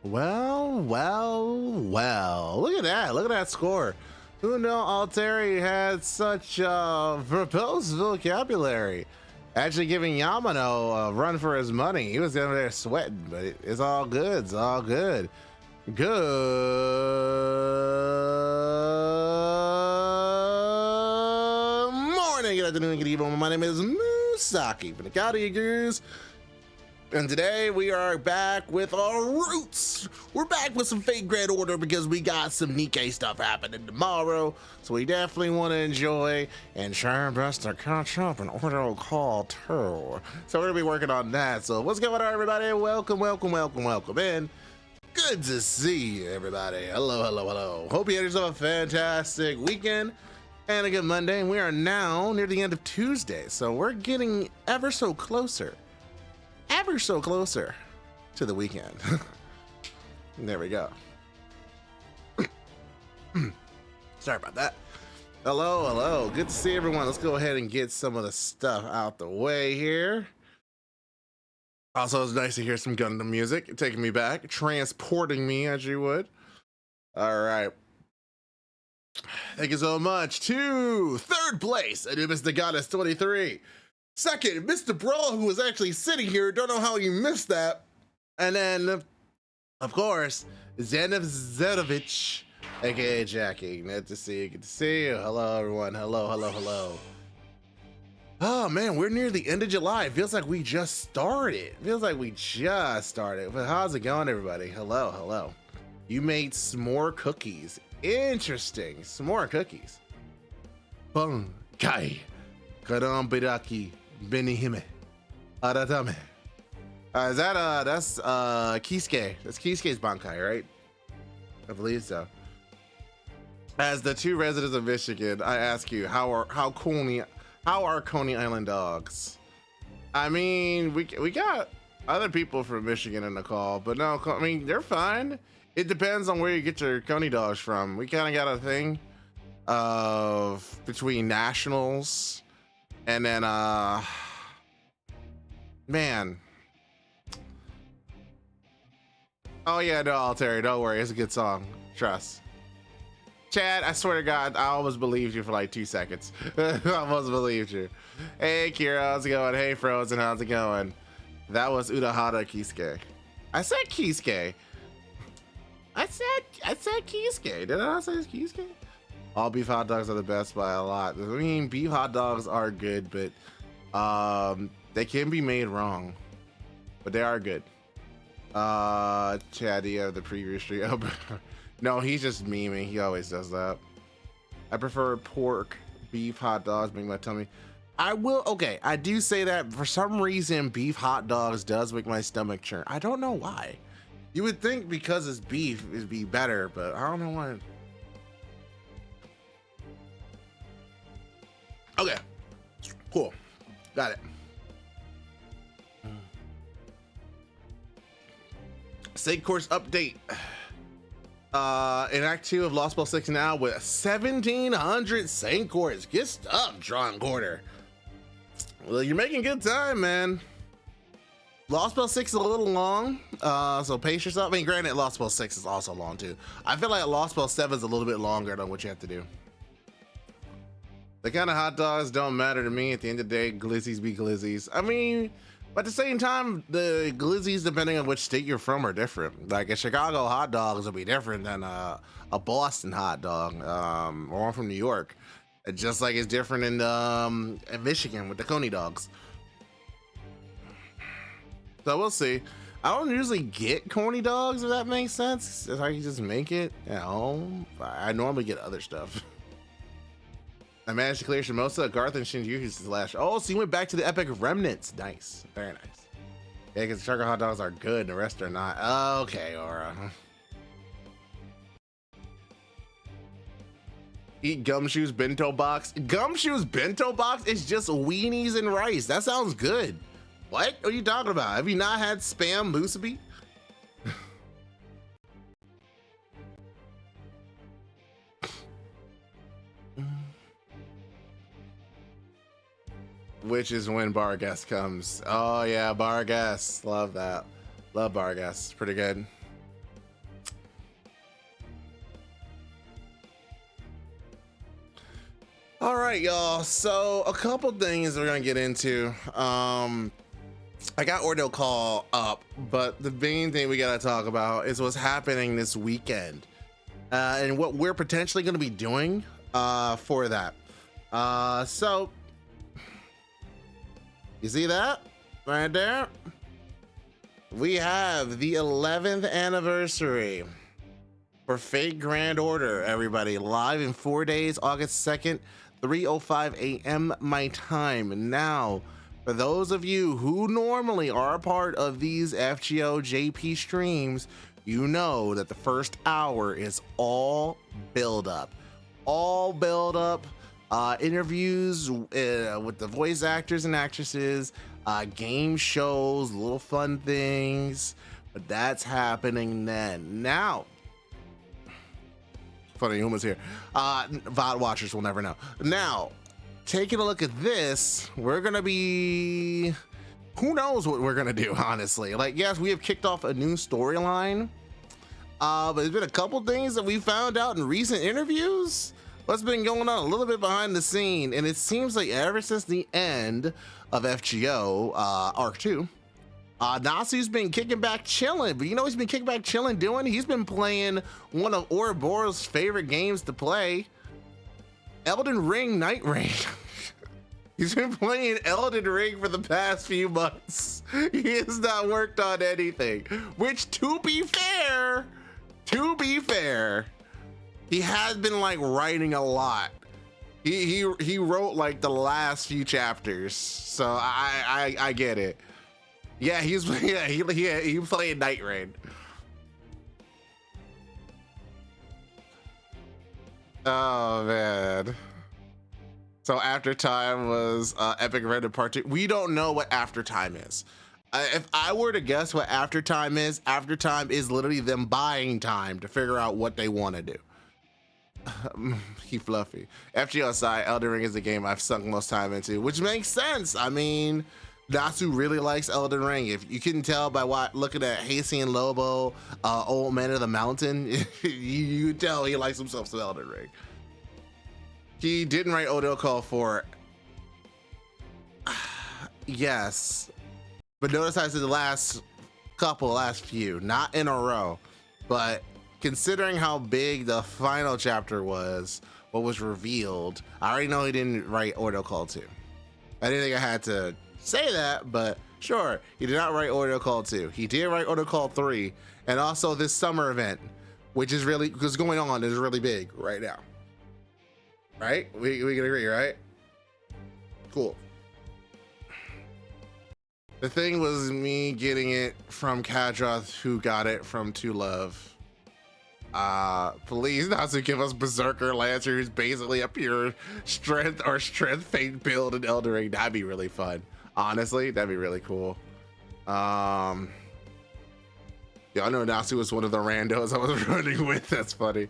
Well. Look at that. Look at that score. Who knew Alteri had such verbose vocabulary? Actually giving Yamano a run for his money. He was over there sweating, but it's all good. It's all good. Good morning, good afternoon, good evening. My name is Musaki from the County Gurus. And today we are back with our roots. We're back with some fake Grand Order because we got some Nikkei stuff happening tomorrow. So we definitely want to enjoy and try our best to catch up and order a call too. So we're gonna be working on that. So what's going on, everybody? Welcome in. Good to see you, everybody. Hello. Hope you had yourself a fantastic weekend and a good Monday. And we are now near the end of Tuesday. So we're getting ever so closer to the weekend. There we go. Sorry about that. Hello. Good to see everyone. Let's go ahead and get some of the stuff out the way here. Also, it's nice to hear some Gundam music, taking me back, transporting me as you would. All right. Thank you so much to third place, Anubis the Goddess 23. Second, Mr. Brawl, who was actually sitting here. Don't know how you missed that. And then, of course, Zanov Zerovich, aka Jackie. Good to see you. Hello, everyone. Hello. Oh, man, we're near the end of July. It feels like we just started. But how's it going, everybody? Hello. You made s'more cookies. Interesting. S'more cookies. Bung kai. Karambiraki. Benihime. Aratame. That's Kisuke. That's Kisuke's Bankai, right? I believe so. As the two residents of Michigan, I ask you, how are Coney Island dogs? I mean, we got other people from Michigan in the call, but no, I mean, they're fine. It depends on where you get your Coney dogs from. We kind of got a thing of between nationals. And then, man. Oh yeah, no, Alteri, don't worry. It's a good song. Trust. Chad, I swear to God, I almost believed you for like 2 seconds. I almost believed you. Hey, Kira, how's it going? Hey, Frozen, how's it going? That was Urahara Kisuke. I said Kisuke. I said Kisuke. Did I not say Kisuke? All beef hot dogs are the best by a lot. I mean, beef hot dogs are good, but they can be made wrong. But they are good. Chaddy of the previous stream. No, he's just memeing. He always does that. I prefer pork. Beef hot dogs make my tummy. I do say that for some reason beef hot dogs does make my stomach churn. I don't know why. You would think because it's beef it'd be better, but I don't know why. Okay, cool, got it. Sake course update. In Act 2 of Lost Ball 6 now with 1,700 Saint cores. Good stuff, Drawn Quarter. Well, you're making good time, man. Lost Ball 6 is a little long, so pace yourself. I mean, granted, Lost Ball 6 is also long too. I feel like Lost Ball 7 is a little bit longer than what you have to do. The kind of hot dogs don't matter to me. At the end of the day, glizzies be glizzies. I mean, but at the same time, the glizzies, depending on which state you're from, are different. Like a Chicago hot dogs will be different than a Boston hot dog, or one from New York. Just like it's different in Michigan with the Coney dogs. So we'll see. I don't usually get Coney dogs, if that makes sense. If I can just make it at home. I normally get other stuff. I managed to clear Shimosa, Garth, and Shinjuku's slash. Oh, so you went back to the Epic Remnants. Nice. Very nice. Yeah, because Sugar hot dogs are good, the rest are not. Okay, Aura. Eat Gumshoe's bento box. Gumshoe's bento box is just weenies and rice. That sounds good. What are you talking about? Have you not had spam musubi? Which is when Bargas comes. Oh yeah, Bargas. Love that. Love Bargas. Pretty good. All right, y'all. So a couple things we're gonna get into. I got Ordeal Call up, but the main thing we gotta talk about is what's happening this weekend and what we're potentially gonna be doing for that. So you see that right there? We have the 11th anniversary for Fate Grand Order, everybody, live in 4 days, August 2nd, 3:05 a.m. my time. Now, for those of you who normally are a part of these FGO JP streams, you know that the first hour is all build up, interviews with the voice actors and actresses, game shows, little fun things, but that's happening then. Now, funny humans here, VOD watchers will never know. Now, taking a look at this, we're gonna be, who knows what we're gonna do, honestly. Like, yes, we have kicked off a new storyline, but there's been a couple things that we found out in recent interviews. What's been going on a little bit behind the scene, and it seems like ever since the end of FGO Arc 2, Nasu's been kicking back chilling, but you know what he's been kicking back chilling doing? He's been playing one of Ouroboros' favorite games to play, Elden Ring Night Rain. He's been playing Elden Ring for the past few months. He has not worked on anything, which to be fair, he has been like writing a lot. He wrote like the last few chapters, so I get it. Yeah, he played Night Rain. Oh man. So After Time was Epic Render Part 2. We don't know what After Time is. If I were to guess what After Time is literally them buying time to figure out what they want to do. He fluffy. FGO aside, Elden Ring is the game I've sunk most time into, which makes sense. I mean, Nasu really likes Elden Ring. If you couldn't tell by looking at Hasty and Lobo, Old Man of the Mountain, you could tell he likes himself some Elden Ring. He didn't write Ordeal Call for yes, but notice I said the last few, not in a row, but considering how big the final chapter was, what was revealed, I already know he didn't write Ordeal Call 2. I didn't think I had to say that, but sure, he did not write Ordeal Call 2. He did write Ordeal Call 3, and also this summer event, which is really, because going on is really big right now. Right? We can agree, right? Cool. The thing was me getting it from Kadroth, who got it from To Love. Please not to give us Berserker Lancer, who's basically a pure strength fate build in Elden Ring. That'd be really fun. Honestly, that'd be really cool. Yeah, I know Nasu was one of the randos I was running with. That's funny.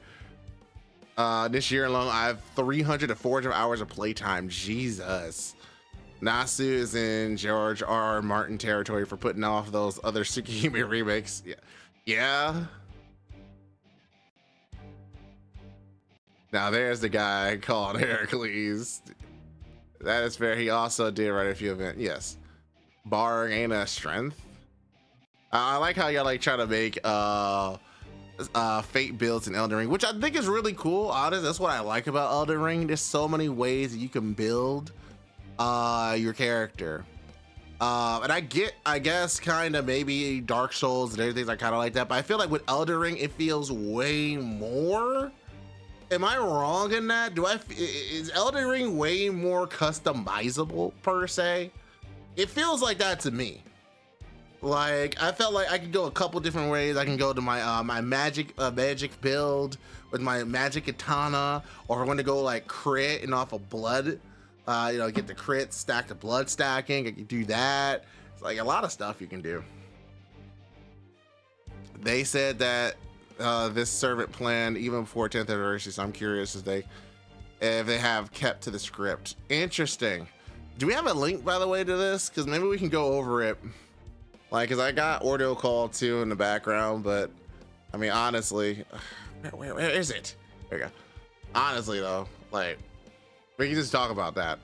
This year alone, I have 300 to 400 hours of playtime. Jesus. Nasu is in George R. Martin territory for putting off those other Tsukihime remakes. Yeah. Now there's the guy called Heracles. That is fair. He also did write a few events. Yes. Barring ain't a strength. I like how y'all like try to make fate builds in Elden Ring, which I think is really cool. Honestly, that's what I like about Elden Ring. There's so many ways that you can build your character. And I guess kind of maybe Dark Souls and everything I kind of like that, but I feel like with Elden Ring it feels way more. Am I wrong in that? Is Elden Ring way more customizable per se? It feels like that to me. Like, I felt like I could go a couple different ways. I can go to my my magic build with my magic katana, or if I want to go like crit and off of blood, you know, get the crit, stack the blood stacking. I can do that. It's like a lot of stuff you can do. They said that this servant plan even before 10th anniversary, so I'm curious if they have kept to the script. Interesting. Do we have a link, by the way, to this? Because maybe we can go over it. Like, because I got Ordeal Call 2 in the background, but I mean, honestly, where is it? There we go. Honestly, though, like, We can just talk about that.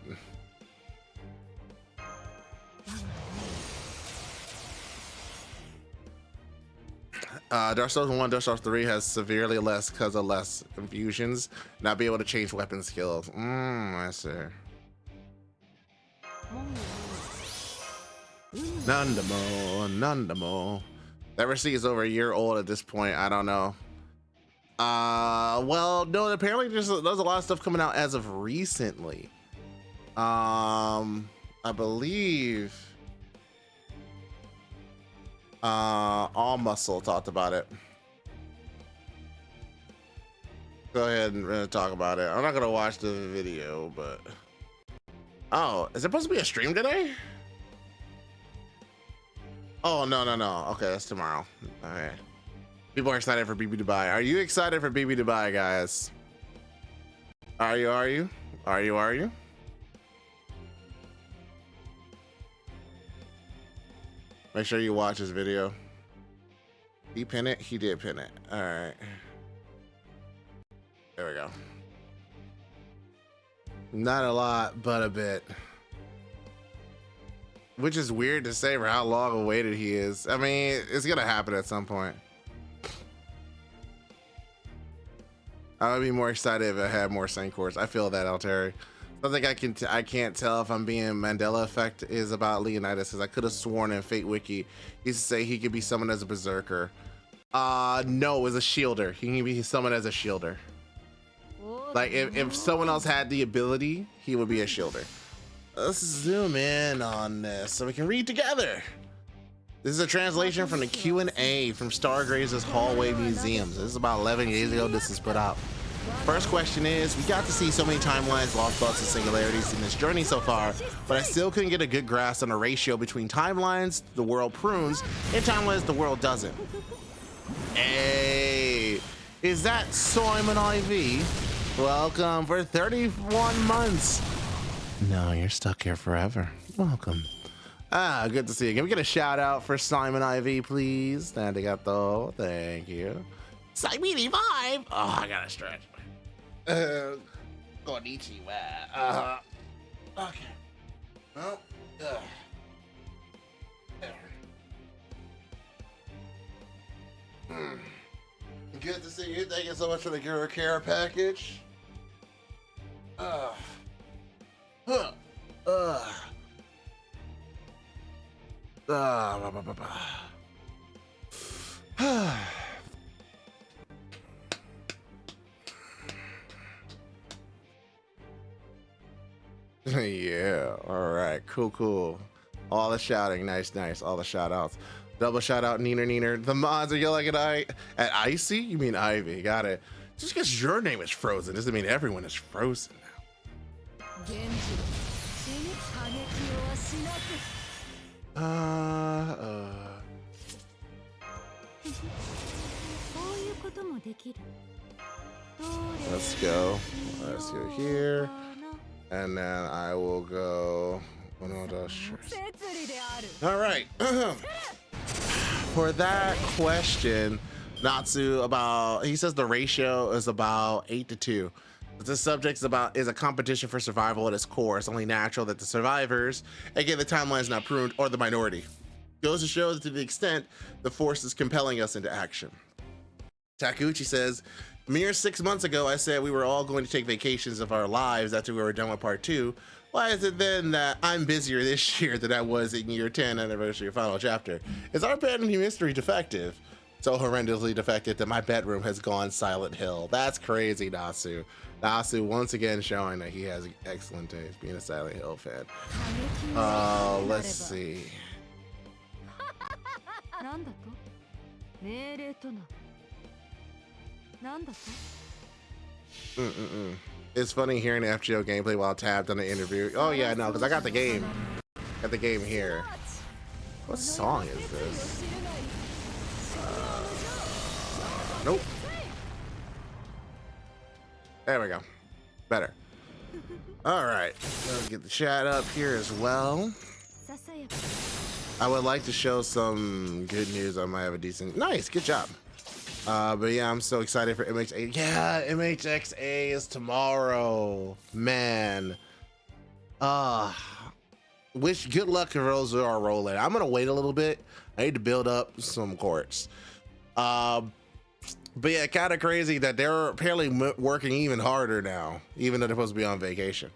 Dark Souls 1, Dark Souls 3 has severely less because of less infusions. Not be able to change weapon skills. I see. None. That receipt is over a year old at this point. I don't know. Well, no, apparently there's a lot of stuff coming out as of recently. I believe All Muscle talked about it. Go ahead and talk about it. I'm not gonna watch the video, but oh, is it supposed to be a stream today? Oh, no. Okay, that's tomorrow. Okay. People are excited for BB Dubai. Are you excited for BB Dubai, guys? Are you? Make sure you watch this video. He pinned it? He did pin it. All right. There we go. Not a lot, but a bit. Which is weird to say for how long awaited he is. I mean, it's gonna happen at some point. I would be more excited if I had more Sancors. I feel that, Alteri. Something I can't tell if I'm being Mandela effect is about Leonidas, because I could have sworn in Fate Wiki he used to say he could be summoned as a berserker. No, as a shielder. He can be summoned as a shielder. Like if someone else had the ability, he would be a shielder. Let's zoom in on this so we can read together. This is a translation from the Q&A from Stargrazer's Hallway Museums. This is about 11 days ago this is put out. First question is, we got to see so many timelines, lost thoughts, and singularities in this journey so far, but I still couldn't get a good grasp on the ratio between timelines the world prunes and timelines the world doesn't. Hey, is that Simon IV? Welcome for 31 months. No, you're stuck here forever. Welcome. Good to see you. Can we get a shout out for Simon IV, please? Arigato. Thank you. Simon IV. Oh, I gotta stretch. Konnichiwa. Okay. Well, good to see you. Thank you so much for the Guru Care package. Yeah, all right, cool. All the shouting, nice. All the shout outs. Double shout out, Neener. The mods are yelling at Icy? You mean Ivy, got it. Just because your name is frozen doesn't mean everyone is frozen now. Let's go here, and then I will go one of those shirts. All right. For that question, Natsu, he says the ratio is about 8-2. The subject is a competition for survival at its core. It's only natural that the survivors, again, the timeline is not pruned, or the minority. Goes to show that to the extent the force is compelling us into action. Takuchi says, mere 6 months ago, I said we were all going to take vacations of our lives after we were done with part 2. Why is it then that I'm busier this year than I was in year 10 anniversary of final chapter? Is our Phantom Mystery defective? So horrendously defective that my bedroom has gone Silent Hill. That's crazy, Nasu. Nasu once again showing that he has excellent taste, being a Silent Hill fan. Let's see. It's funny hearing the FGO gameplay while tabbed on the interview. Oh yeah, no, because I got the game. Got the game here. What song is this? Nope. There we go. Better. All right. Let's get the chat up here as well. I would like to show some good news. I might have a decent. Nice. Good job. But yeah, I'm so excited for MHA. Yeah, MHXA is tomorrow, man. Wish good luck to those who are rolling. I'm gonna wait a little bit. I need to build up some courts. But yeah, kind of crazy that they're apparently working even harder now, even though they're supposed to be on vacation.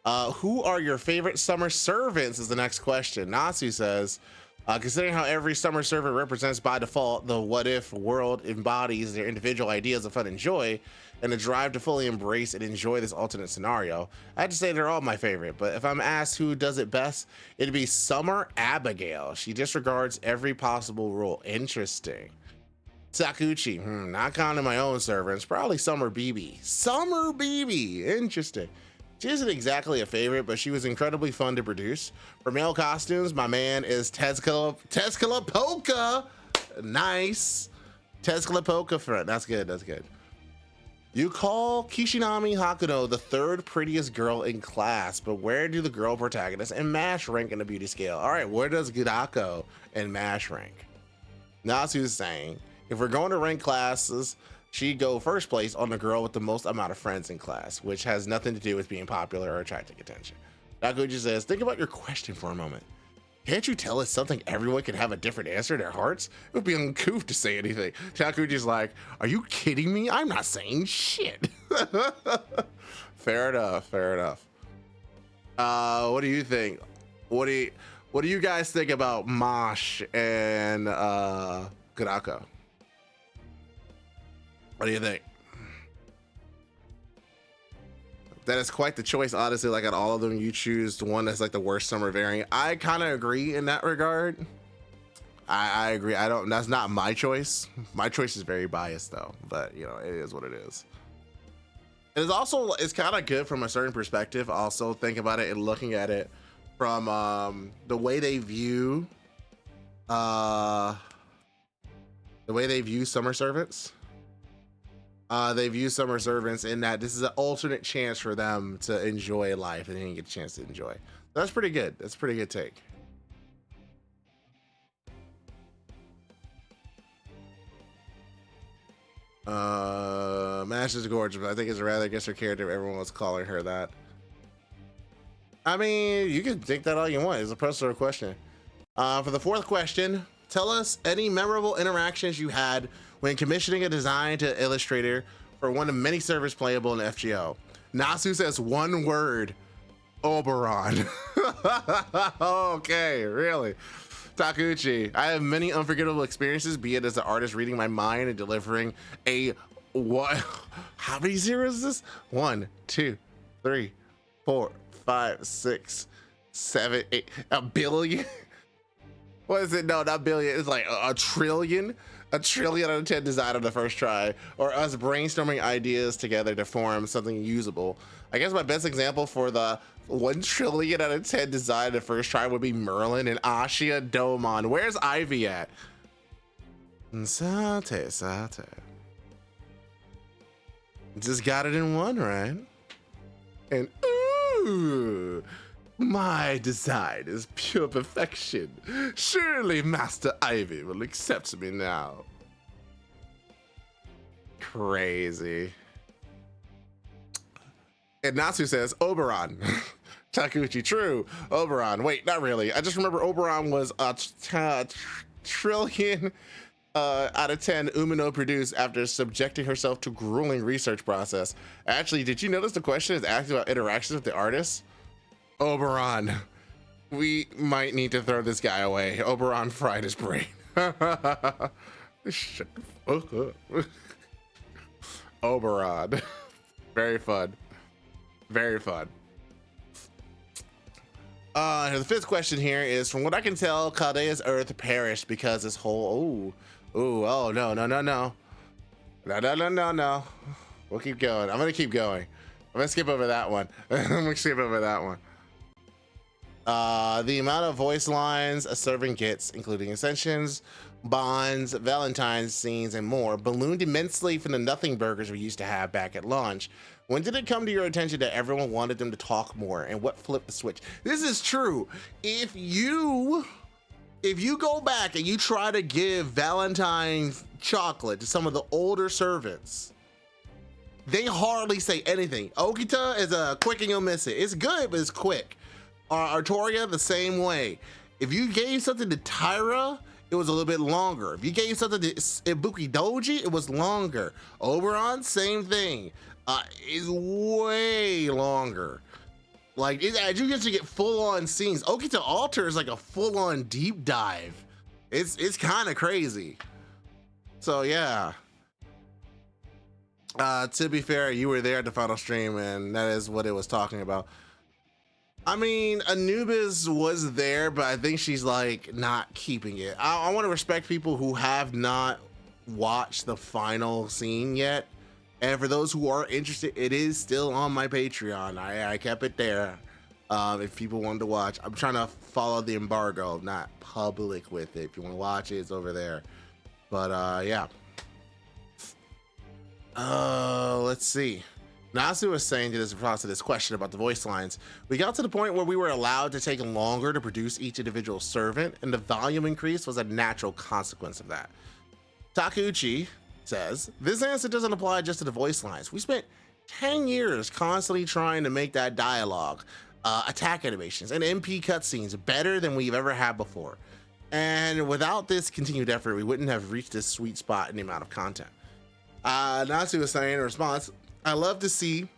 Who are your favorite summer servants is the next question. Natsu says, considering how every summer servant represents by default the what if world embodies their individual ideas of fun and joy, and the drive to fully embrace and enjoy this alternate scenario, I have to say they're all my favorite. But if I'm asked who does it best, it'd be Summer Abigail. She disregards every possible rule. Interesting. Sakuchi, not counting my own servants, probably Summer BB. Summer BB, interesting. She isn't exactly a favorite, but she was incredibly fun to produce. For male costumes, my man is Tezcala Polka. Nice. Tezcala Polka friend. That's good. That's good. You call Kishinami Hakuno the third prettiest girl in class, but where do the girl protagonists and MASH rank in the beauty scale? All right, where does Gudako and MASH rank? Natsu's saying, if we're going to rank classes, she'd go first place on the girl with the most amount of friends in class, which has nothing to do with being popular or attracting attention. Takuji says, think about your question for a moment. Can't you tell us something everyone can have a different answer in their hearts? It would be uncouth to say anything. Takuji's like, are you kidding me? I'm not saying shit. Fair enough, fair enough. What do you think? What do you guys think about Mosh and Gudako? What do you think? That is quite the choice, honestly. Like, out of all of them, you choose the one that's like the worst summer variant. I kind of agree in that regard. I agree. That's not my choice. My choice is very biased though, but you know, it is what it is. It's kind of good from a certain perspective. Also think about it and looking at it from the way they view summer servants. They view summer servants in that this is an alternate chance for them to enjoy life and they didn't get a chance to enjoy. That's pretty good. That's a pretty good take. Mash is gorgeous, but I think it's rather against her character if everyone was calling her that. I mean, you can think that all you want. It's a personal question. For the fourth question, tell us any memorable interactions you had when commissioning a design to Illustrator for one of many servers playable in FGO. Nasu says one word, Oberon. Okay, really? Takuchi, I have many unforgettable experiences, be it as an artist reading my mind and delivering a what? How many zeros is this? 1, 2, 3, 4, 5, 6, 7, 8, a billion? What is it? No, not billion. It's like a trillion. A trillion out of 10 design on the first try, or us brainstorming ideas together to form something usable. I guess my best example for the 1 trillion out of 10 design the first try would be Merlin and Ashia Domon. Where's Ivy at? Sate. Just got it in one, right? And ooh, my design is pure perfection. Surely Master Ivy will accept me now. Crazy. And Natsu says, Oberon. Takuchi, true. Oberon. Wait, not really. I just remember Oberon was a trillion out of 10 Umino produced after subjecting herself to grueling research process. Actually, did you notice the question is asking about interactions with the artists? Oberon, we might need to throw this guy away. Oberon fried his brain. Shut the fuck up. Oberon. Very fun. Very fun. The fifth question here is, from what I can tell, Chaldea's Earth perished because this whole no. No. We'll keep going. I'm gonna keep going. I'm gonna skip over that one. The amount of voice lines a servant gets, including ascensions, bonds, Valentine's scenes, and more, ballooned immensely from the nothing burgers we used to have back at launch. When did it come to your attention that everyone wanted them to talk more, and what flipped the switch? This is true. If you if you go back and you try to give Valentine's chocolate to some of the older servants, they hardly say anything. Okita is a quick and you'll miss it. It's good, but it's quick. Artoria, the same way. If you gave something to Tyra, it was a little bit longer. If you gave something to Ibuki Doji, it was longer. Oberon, same thing. Is way longer. Like, as you get to get full-on scenes, Okita Alter is like a full-on deep dive. It's kind of crazy. So yeah. To be fair, you were there at the final stream, and that is what it was talking about. I mean, Anubis was there, but I think she's like not keeping it. I want to respect people who have not watched the final scene yet. And for those who are interested, it is still on my Patreon. I kept it there. If people wanted to watch, I'm trying to follow the embargo, not public with it. If you want to watch it, it's over there. But yeah. Let's see. Nasu was saying to this response to this question about the voice lines, we got to the point where we were allowed to take longer to produce each individual servant, and the volume increase was a natural consequence of that. Takeuchi says, this answer doesn't apply just to the voice lines. We spent 10 years constantly trying to make that dialogue, attack animations, and MP cutscenes better than we've ever had before. And without this continued effort, we wouldn't have reached this sweet spot in the amount of content. Natsu was saying in response, I love to see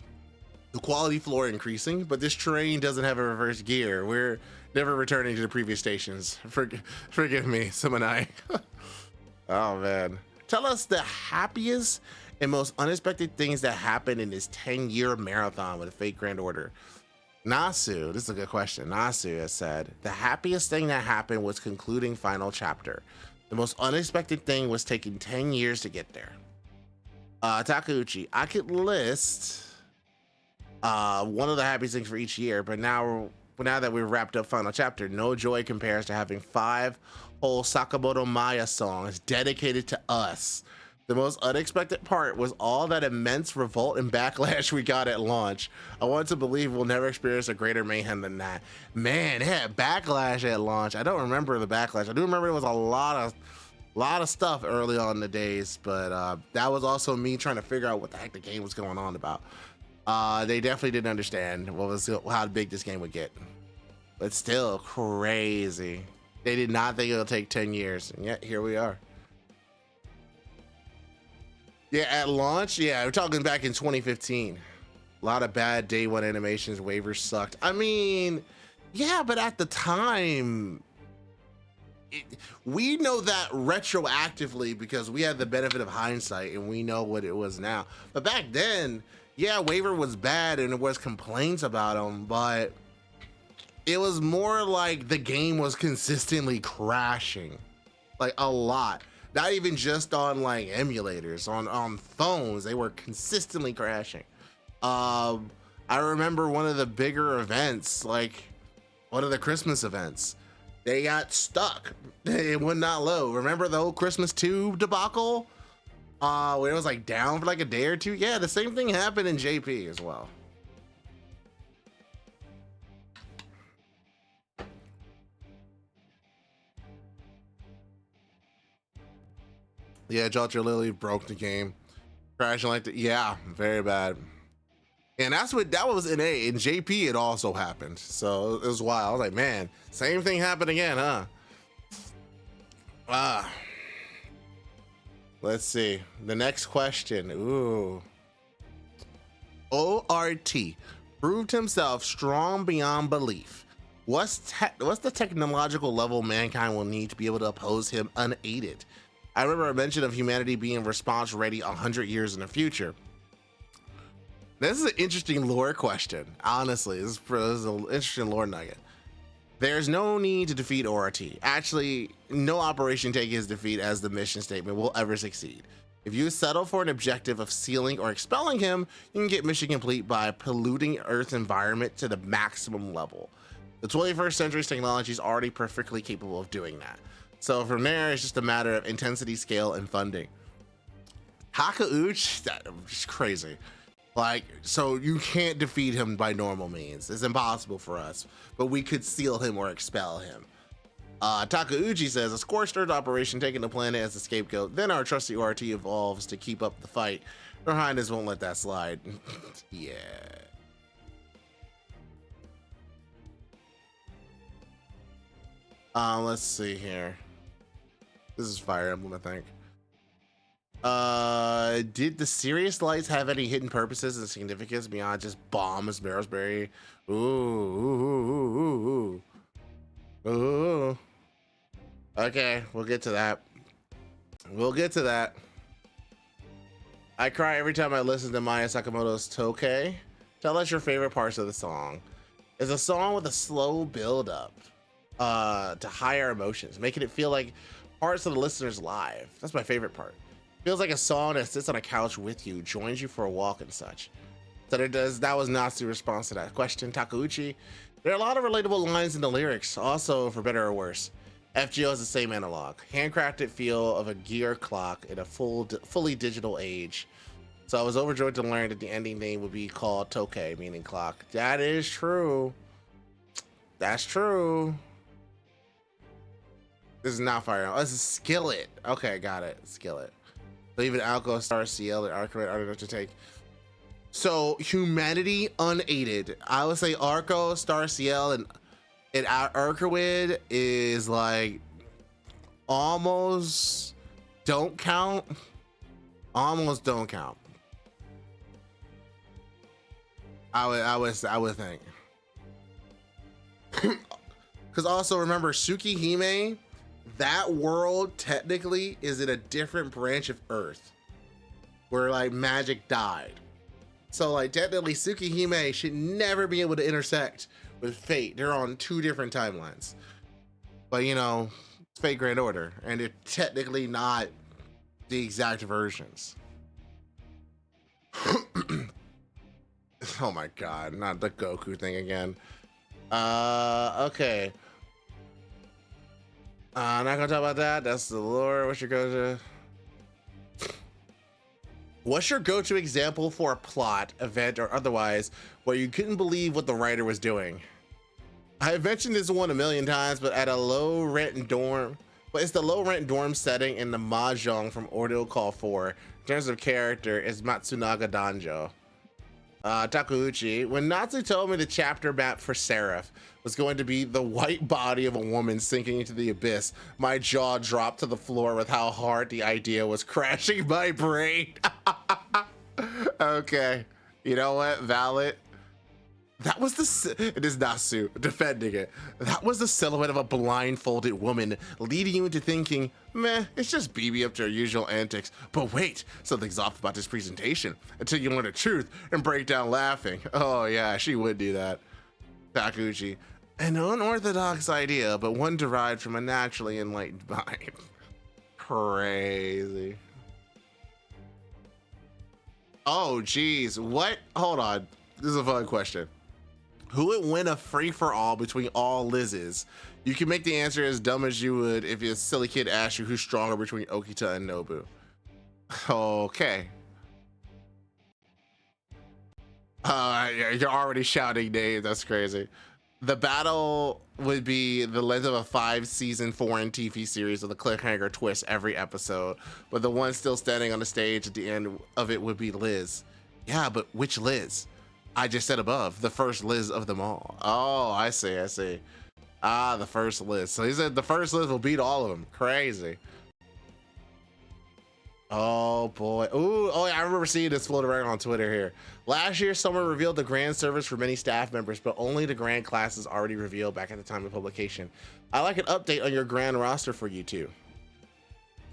the quality floor increasing, but this train doesn't have a reverse gear. We're never returning to the previous stations. Forgive me, Sumanai. Oh man. Tell us the happiest and most unexpected things that happened in this 10-year marathon with a Fate Grand Order. Nasu, this is a good question. Nasu has said, the happiest thing that happened was concluding final chapter. The most unexpected thing was taking 10 years to get there. Takeuchi, I could list one of the happiest things for each year, but now that we've wrapped up final chapter, no joy compares to having 5 whole Sakamoto Maya songs dedicated to us. The most unexpected part was all that immense revolt and backlash we got at launch. I want to believe we'll never experience a greater mayhem than that. Man, it had backlash at launch. I don't remember the backlash. I do remember it was a lot of stuff early on in the days, but that was also me trying to figure out what the heck the game was going on about. They definitely didn't understand how big this game would get, but still crazy. They did not think it'll take 10 years, and yet here we are. Yeah, at launch, yeah, we're talking back in 2015. A lot of bad day one animations, waivers sucked. I mean, yeah, but at the time, we know that retroactively because we had the benefit of hindsight and we know what it was now. But back then, yeah, waiver was bad and there was complaints about them, but it was more like the game was consistently crashing, like a lot. Not even just on like emulators, on phones, they were consistently crashing. I remember one of the bigger events, like one of the Christmas events, they got stuck. It would not load. Remember the whole Christmas 2 debacle? Where it was like down for like a day or two? Yeah, the same thing happened in JP as well. Yeah, Jolter Lily broke the game. Crashing like that. Yeah, very bad. And that was in A. In JP, it also happened. So it was wild. I was like, man, same thing happened again, huh? Let's see. The next question. Ooh. ORT proved himself strong beyond belief. What's the technological level mankind will need to be able to oppose him unaided? I remember a mention of humanity being response ready 100 years in the future. This is an interesting lore question. Honestly, this is an interesting lore nugget. There's no need to defeat ORT. Actually, no operation taking his defeat as the mission statement will ever succeed. If you settle for an objective of sealing or expelling him, you can get mission complete by polluting Earth's environment to the maximum level. The 21st century's technology is already perfectly capable of doing that. So from there, it's just a matter of intensity, scale, and funding. Takeuchi, that's crazy. Like, so you can't defeat him by normal means. It's impossible for us, but we could seal him or expel him. Takauchi says a scorched earth operation taking the planet as a scapegoat. Then our trusty RT evolves to keep up the fight. Their Highness won't let that slide. Yeah. Let's see here. This is Fire Emblem, I think. Did the Sirius lights have any hidden purposes and significance beyond just bombs, Barrowsberry? Ooh. Okay, we'll get to that. I cry every time I listen to Maya Sakamoto's Tokei. Tell us your favorite parts of the song. It's a song with a slow build up to higher emotions, making it feel like parts of the listener's live. That's my favorite part. Feels like a song that sits on a couch with you, joins you for a walk and such. So that was Natsu's response to that question. Takauchi, there are a lot of relatable lines in the lyrics, also for better or worse. FGO is the same analog, handcrafted feel of a gear clock in a fully digital age. So I was overjoyed to learn that the ending name would be called Tokei, meaning clock. That is true. That's true. This is not Fire Emblem. Oh, this is Skillet. Okay, got it. Skillet. So even Alco, Star, CL, and Arcade are enough to take. So humanity unaided. I would say Arco, Star, CL, and Urkawid is like almost don't count. Almost don't count. I would think. Because also remember Tsukihime, that world technically is in a different branch of Earth where like magic died. So like technically Tsukihime should never be able to intersect with Fate. They're on two different timelines. But you know, it's Fate Grand Order, and they're technically not the exact versions. Oh my god, not the Goku thing again. Okay. Not gonna talk about that. That's the lore. What's your go-to? What's your go-to example for a plot, event, or otherwise where you couldn't believe what the writer was doing? I've mentioned this one a million times, but at a low-rent dorm, but it's the low-rent dorm setting in the Mahjong from Ordeal Call 4. In terms of character, is Matsunaga Danjo. Takauchi, when Natsu told me the chapter map for Seraph was going to be the white body of a woman sinking into the abyss, my jaw dropped to the floor with how hard the idea was crashing my brain. Okay, you know what, valid. That was it is Natsu defending it. That was the silhouette of a blindfolded woman, leading you into thinking, meh, it's just BB up to her usual antics. But wait, something's off about this presentation, until you learn the truth and break down laughing. Oh yeah, she would do that. Takauchi, an unorthodox idea, but one derived from a naturally enlightened mind. Crazy. Oh geez, what? Hold on, this is a fun question. Who would win a free-for-all between all Lizzes? You can make the answer as dumb as you would if a silly kid asked you who's stronger between Okita and Nobu. Okay. You're already shouting names. That's crazy. The battle would be the length of a 5-season foreign TV series with a cliffhanger twist every episode, but the one still standing on the stage at the end of it would be Liz. Yeah, but which Liz? I just said above, the first Liz of them all. Oh, I see. The first Liz. So he said the first Liz will beat all of them. Crazy. Oh boy. Ooh, oh yeah, I remember seeing this float around on Twitter here. Last year, someone revealed the grand service for many staff members, but only the grand classes already revealed back at the time of publication. I like an update on your grand roster for you two.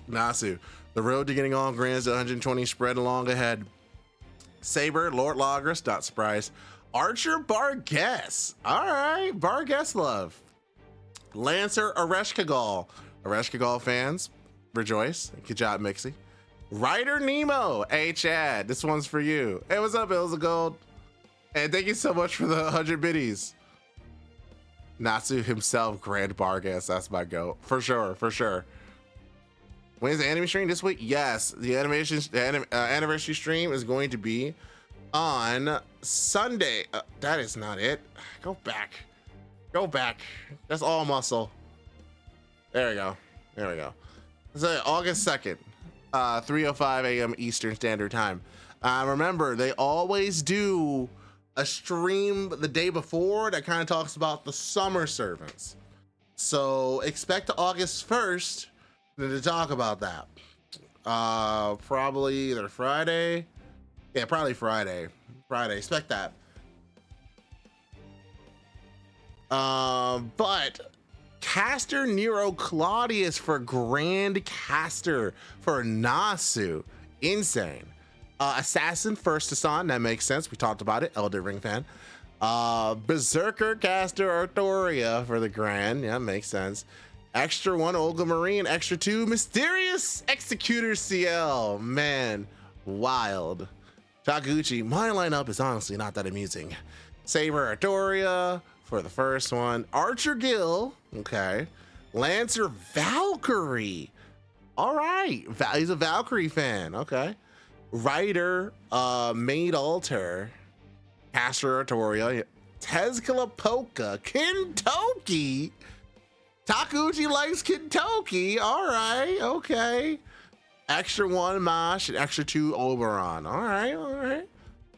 Natsu, the road to getting all grands to 120 spread along ahead. Saber, Lord Lagras, not surprised. Archer, Barguess. All right, Barguess love. Lancer, Ereshkigal. Ereshkigal fans, rejoice. Good job, Mixie. Ryder Nemo. Hey, Chad, this one's for you. Hey, what's up, Bills of Gold? And thank you so much for the 100 biddies. Natsu himself, Grand Barguess. That's my goat. For sure. When's the anime stream this week? Yes, the anniversary stream is going to be on Sunday. That is not it. Go back. That's all muscle. There we go. There we go. So August 2nd, 3:05 a.m. Eastern Standard Time. Remember, they always do a stream the day before that kind of talks about the summer servants. So expect August 1st to talk about that. Probably either Friday. Yeah, probably Friday. Expect that. But Caster Nero Claudius for Grand Caster for Nasu. Insane. Assassin first Asan, that makes sense. We talked about it. Elden Ring fan. Berserker Caster Artoria for the Grand. Yeah, makes sense. Extra 1 Olga Marine. Extra 2 Mysterious Executor CL. Man, wild. Takuchi, my lineup is honestly not that amusing. Saber Artoria for the first one. Archer Gil. Okay. Lancer Valkyrie. All right. He's a Valkyrie fan. Okay. Rider, Maid Altar, Caster Artoria, Tezcala Polka, Kintoki. Takuchi likes Kintoki. All right, okay. Extra 1 Mosh and extra 2 Oberon. All right.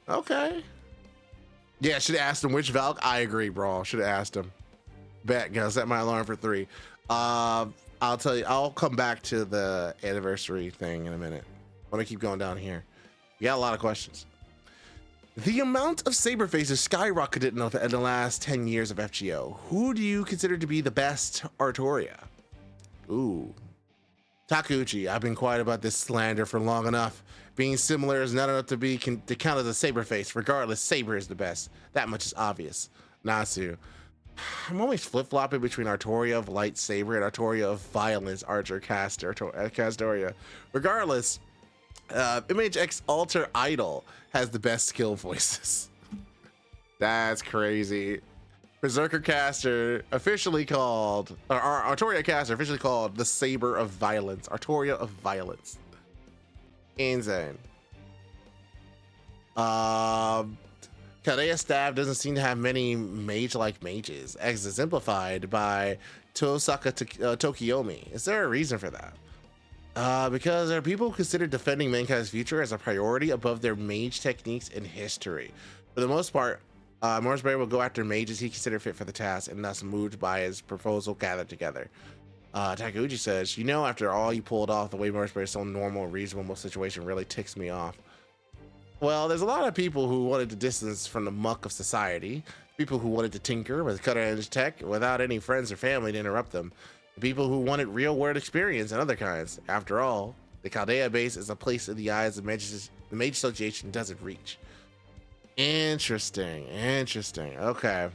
Okay. Yeah, should have asked him which Valk. I agree, bro. Should have asked him. Bet, gonna set my alarm for 3. I'll tell you, I'll come back to the anniversary thing in a minute. I want to keep going down here. You got a lot of questions. The amount of saber faces skyrocketed in the last 10 years of FGO. Who do you consider to be the best Artoria? Ooh. Takuchi, I've been quiet about this slander for long enough. Being similar is not enough to count as a saber face. Regardless, saber is the best. That much is obvious. Nasu. I'm always flip-flopping between Artoria of Lightsaber and Artoria of Violence Archer Castoria. Regardless, Image X Alter Idol has the best skill voices. That's crazy. Berserker Caster officially called, or Artoria Caster officially called the Saber of Violence. Artoria of Violence. Insane. Kadea staff doesn't seem to have many mage-like mages, as exemplified by Tosaka Tokiomi. Is there a reason for that? Because there are people who consider defending mankind's future as a priority above their mage techniques in history. For the most part, Morrisberry will go after mages he considered fit for the task, and thus moved by his proposal gathered together. Takuchi says, you know, after all you pulled off, the way Morrisberry is so normal and reasonable situation really ticks me off. Well, there's a lot of people who wanted to distance from the muck of society, people who wanted to tinker with cutting-edge tech without any friends or family to interrupt them, people who wanted real-world experience and other kinds. After all, the Chaldea base is a place in the eyes of the Mage Association doesn't reach. Interesting. Okay.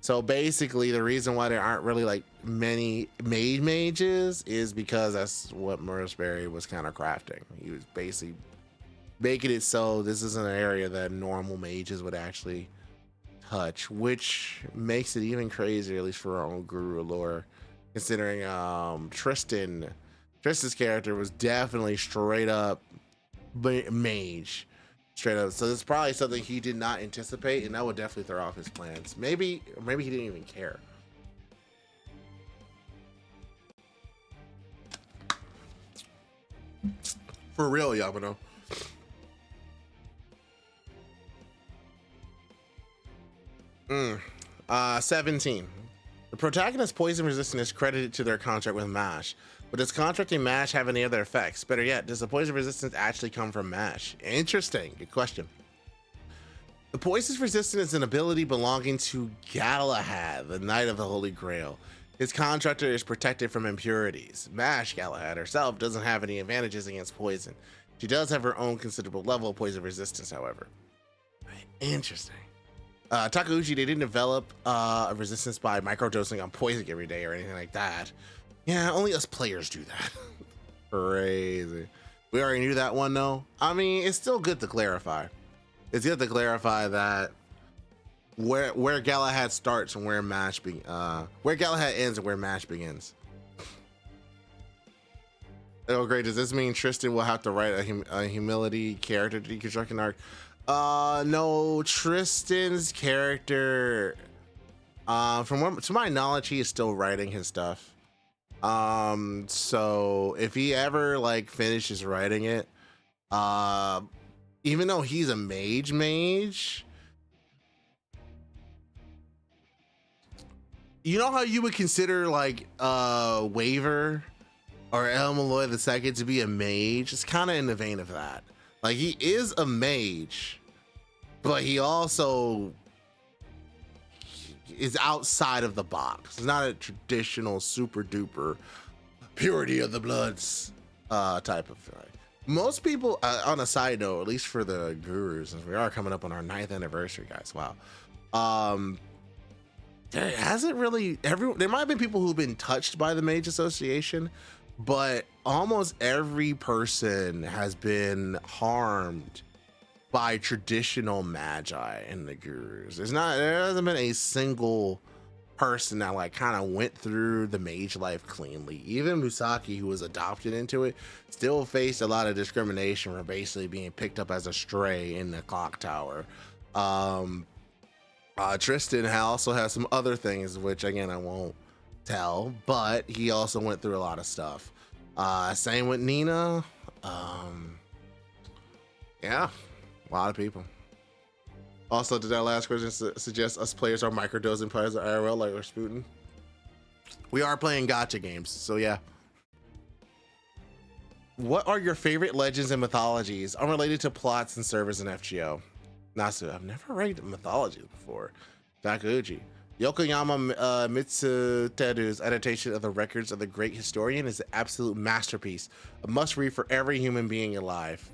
So basically, the reason why there aren't really like many mages is because that's what Morrisberry was kind of crafting. He was basically making it so this isn't an area that normal mages would actually touch, which makes it even crazier, at least for our own guru lore, considering Tristan's character was definitely straight up mage, straight up. So it's probably something he did not anticipate, and that would definitely throw off his plans. Maybe he didn't even care. For real, Yamano. 17. The protagonist's poison resistance is credited to their contract with MASH. But does contracting MASH have any other effects? Better yet, does the poison resistance actually come from MASH? Interesting. Good question. The poison's resistance is an ability belonging to Galahad, the Knight of the Holy Grail. His contractor is protected from impurities. MASH, Galahad herself, doesn't have any advantages against poison. She does have her own considerable level of poison resistance, however. Interesting. Takeuchi, they didn't develop a resistance by microdosing on poison every day or anything like that. Yeah, only us players do that. Crazy. We already knew that one, though. I mean, it's still good to clarify. It's good to clarify that where Galahad starts and where where Galahad ends and where MASH begins. Oh, great. Does this mean Tristan will have to write a humility character deconstruction arc? No, Tristan's character, to my knowledge, he is still writing his stuff. So if he ever like finishes writing it, even though he's a mage, you know how you would consider like Waver or El Malloy II to be a mage? It's kind of in the vein of that. Like, he is a mage, but he also is outside of the box. It's not a traditional super duper purity of the bloods type of thing. Most people, on a side note, at least for the gurus, since we are coming up on our 9th anniversary, guys. Wow. There hasn't really there might have been people who've been touched by the Mage Association, but almost every person has been harmed by traditional magi and the gurus. There hasn't been a single person that like kind of went through the mage life cleanly. Even Musaki, who was adopted into it, still faced a lot of discrimination for basically being picked up as a stray in the clock tower. Tristan also has some other things, which again I won't tell, but he also went through a lot of stuff. Same with Nina. Yeah, a lot of people. Also, did that last question suggest us players are microdosing players of IRL like Rasputin? We are playing gacha games, so yeah. What are your favorite legends and mythologies unrelated to plots and servers in FGO? Nasu, I've never read mythology before. Dakuji. Yokoyama Mitsuteru's adaptation of the records of the great historian is an absolute masterpiece. A must read for every human being alive.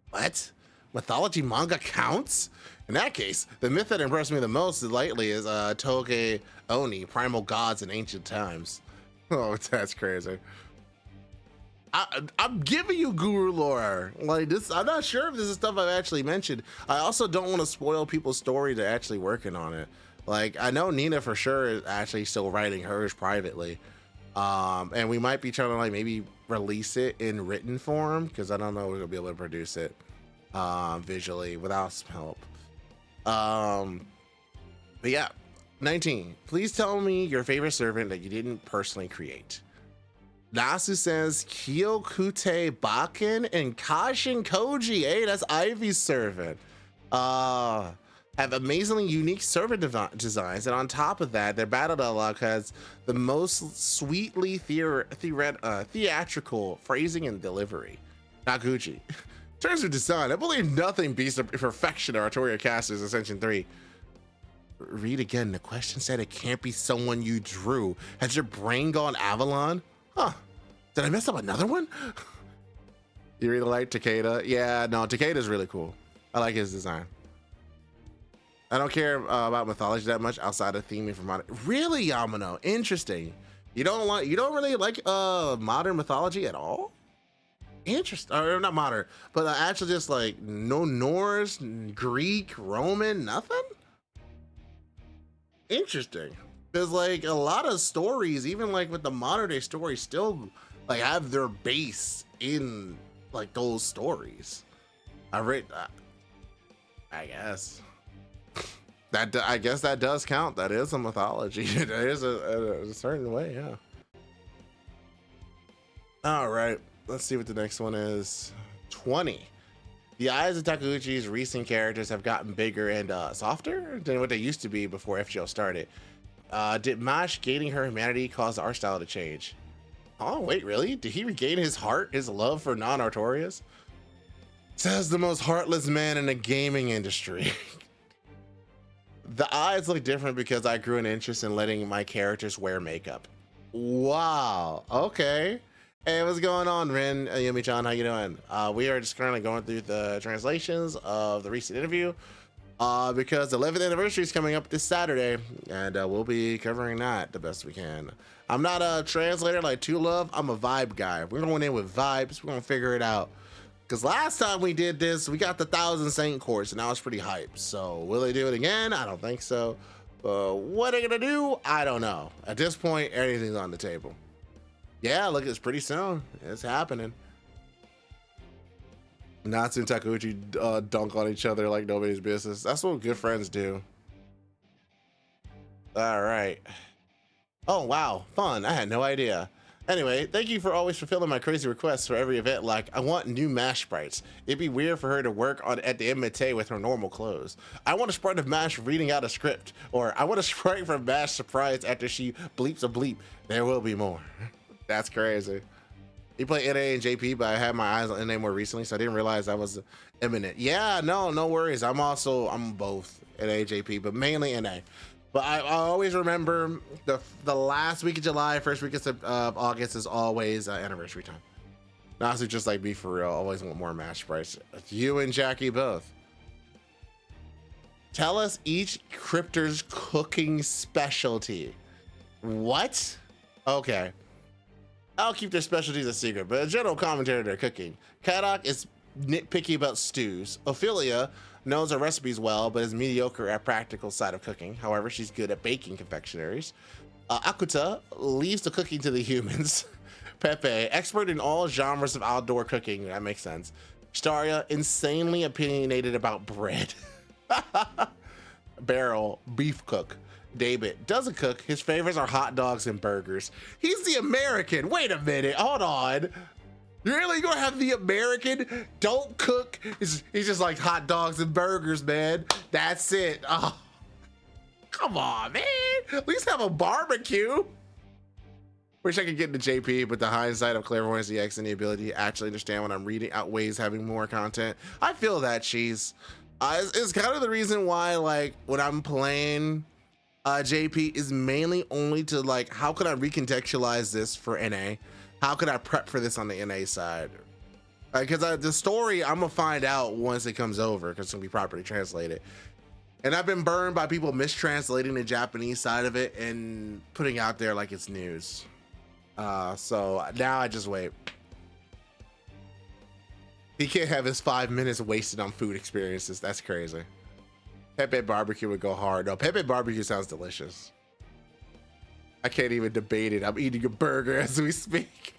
What? Mythology manga counts? In that case, the myth that impressed me the most lately is Toge Oni, Primal Gods in Ancient Times. Oh, that's crazy. I'm giving you guru lore like this. I'm not sure if this is stuff I've actually mentioned. I also don't want to spoil people's story to actually working on it. Like, I know Nina for sure is actually still writing hers privately, and we might be trying to like maybe release it in written form because I don't know if we're gonna be able to produce it visually without some help. But yeah, 19. Please tell me your favorite servant that you didn't personally create. Nasu says Kyokute Bakken and Kashin Koji. Hey, that's Ivy's servant. Have amazingly unique servant designs, and on top of that, their battle dialogue has the most sweetly theatrical phrasing and delivery. Naguchi. In terms of design, I believe nothing beats the perfection of Artoria Caster's Ascension 3. Read again. The question said it can't be someone you drew. Has your brain gone Avalon? Huh. Did I mess up another one? You really like Takeda? Yeah, no, Takeda's really cool. I like his design. I don't care about mythology that much outside of theming for modern. Really, Yamano? Interesting. You don't really like modern mythology at all? Interesting. Or not modern, but actually just like no Norse, Greek, Roman, nothing? Interesting. There's like a lot of stories, even like with the modern day stories, still like have their base in like those stories. I guess that does count. That is a mythology. It is a certain way, yeah. All right, let's see what the next one is. 20. The eyes of Takeuchi's recent characters have gotten bigger and softer than what they used to be before FGO started. Did Mash gaining her humanity cause the art style to change? Oh, wait, really? Did he regain his heart, his love for non-Artorias? Says the most heartless man in the gaming industry. The eyes look different because I grew an interest in letting my characters wear makeup. Wow, okay. Hey, what's going on, Rin? Yumi-chan, how you doing? We are just currently going through the translations of the recent interview because the 11th anniversary is coming up this Saturday, and we'll be covering that the best we can. I'm not a translator like Two Love. I'm a vibe guy. We're going in with vibes. We're going to figure it out. Because last time we did this, we got the 1000 Saint course, and that was pretty hype. So will they do it again? I don't think so. What are they going to do? I don't know. At this point, everything's on the table. Yeah, look, it's pretty soon. It's happening. Natsu and Takeuchi dunk on each other like nobody's business. That's what good friends do. All right. Oh, wow. Fun. I had no idea. Anyway, thank you for always fulfilling my crazy requests for every event. Like, I want new Mash sprites. It'd be weird for her to work on at the MTA with her normal clothes. I want a sprite of Mash reading out a script, or I want a sprite from Mash surprise after she bleeps a bleep. There will be more. That's crazy. You play NA and JP, but I had my eyes on NA more recently, so I didn't realize that was imminent. Yeah, no worries. I'm both NA, JP, but mainly NA. But I always remember the last week of July, first week of August is always anniversary time. Honestly, just like me for real. Always want more Mash sprites. You and Jackie both. Tell us each crypter's cooking specialty. What? Okay. I'll keep their specialties a secret, but a general commentary on their cooking. Kadok is nitpicky about stews. Ophelia knows her recipes well, but is mediocre at practical side of cooking. However, she's good at baking confectionaries. Akuta leaves the cooking to the humans. Pepe, expert in all genres of outdoor cooking. That makes sense. Staria, insanely opinionated about bread. Beryl, beef cook. David doesn't cook. His favorites are hot dogs and burgers. He's the American. Wait a minute. Hold on. Really? You're gonna have the American don't cook? He's just like hot dogs and burgers, man. That's it. Oh, come on, man. At least have a barbecue. Wish I could get into JP, but the hindsight of clairvoyance, the X, and the ability to actually understand what I'm reading outweighs having more content. I feel that, Cheese. It's kind of the reason why, like, when I'm playing JP is mainly only to like, how could I recontextualize this for NA? How could I prep for this on the NA side? Because the story I'm gonna find out once it comes over, because it's gonna be properly translated. And I've been burned by people mistranslating the Japanese side of it and putting out there like it's news. So now I just wait. He can't have his 5 minutes wasted on food experiences. That's crazy. Pepe barbecue would go hard. No, Pepe barbecue sounds delicious. I can't even debate it. I'm eating a burger as we speak.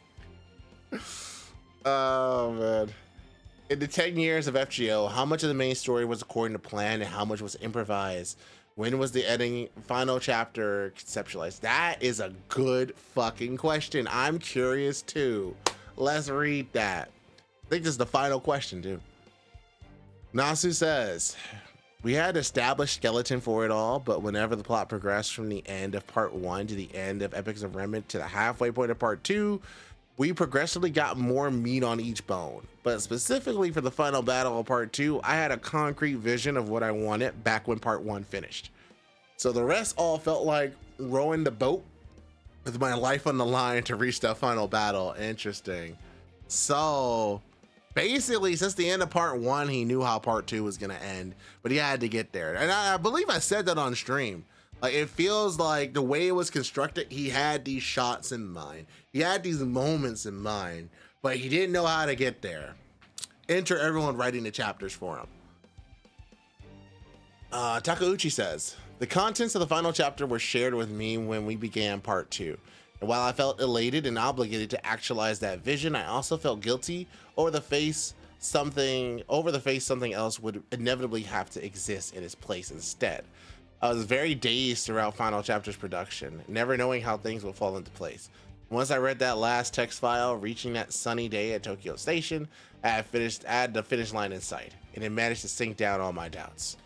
Oh, man. In the 10 years of FGO, how much of the main story was according to plan and how much was improvised? When was the editing final chapter conceptualized? That is a good fucking question. I'm curious too. Let's read that. I think this is the final question too. Nasu says, we had an established skeleton for it all, but whenever the plot progressed from the end of part 1 to the end of Epics of Remnant to the halfway point of part 2, we progressively got more meat on each bone. But specifically for the final battle of part 2, I had a concrete vision of what I wanted back when part 1 finished. So the rest all felt like rowing the boat with my life on the line to reach that final battle. Interesting. So basically, since the end of part 1, he knew how part 2 was gonna end, but he had to get there. And I believe I said that on stream. Like, it feels like the way it was constructed, he had these shots in mind. He had these moments in mind, but he didn't know how to get there. Enter everyone writing the chapters for him. Takauchi says, the contents of the final chapter were shared with me when we began part 2. And while I felt elated and obligated to actualize that vision, I also felt guilty over the face something else would inevitably have to exist in its place instead. I was very dazed throughout final chapter's production, never knowing how things would fall into place. Once I read that last text file, reaching that sunny day at Tokyo Station, I had the finish line in sight, and it managed to sink down all my doubts.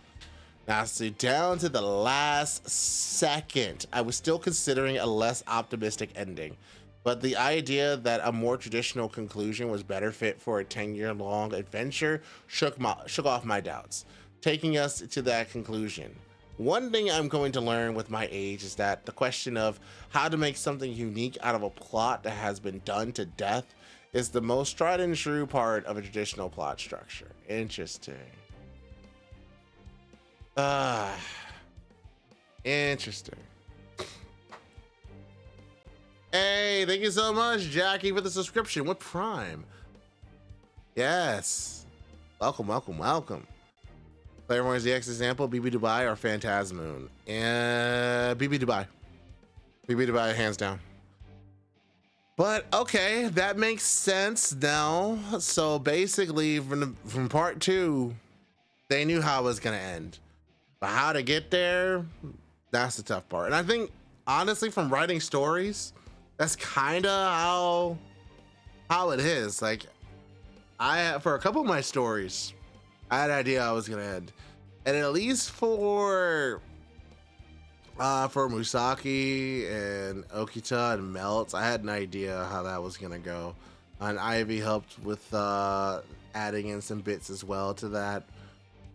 Now, so down to the last second, I was still considering a less optimistic ending, but the idea that a more traditional conclusion was better fit for a 10-year-long adventure shook off my doubts, taking us to that conclusion. One thing I'm going to learn with my age is that the question of how to make something unique out of a plot that has been done to death is the most tried and true part of a traditional plot structure. Interesting. Interesting. Hey, thank you so much, Jackie, for the subscription with Prime. Yes. Welcome, welcome, welcome. Clairvoyant is the X example, BB Dubai or Phantasmoon. And BB Dubai. BB Dubai, hands down. But okay, that makes sense now. So basically, from part 2, they knew how it was gonna end. But how to get there, that's the tough part. And I think, honestly, from writing stories, That's kind of how it is. Like, for a couple of my stories, I had an idea I was gonna end, and at least for Musaki and Okita and Melt, I had an idea how that was gonna go. And Ivy helped with adding in some bits as well to that.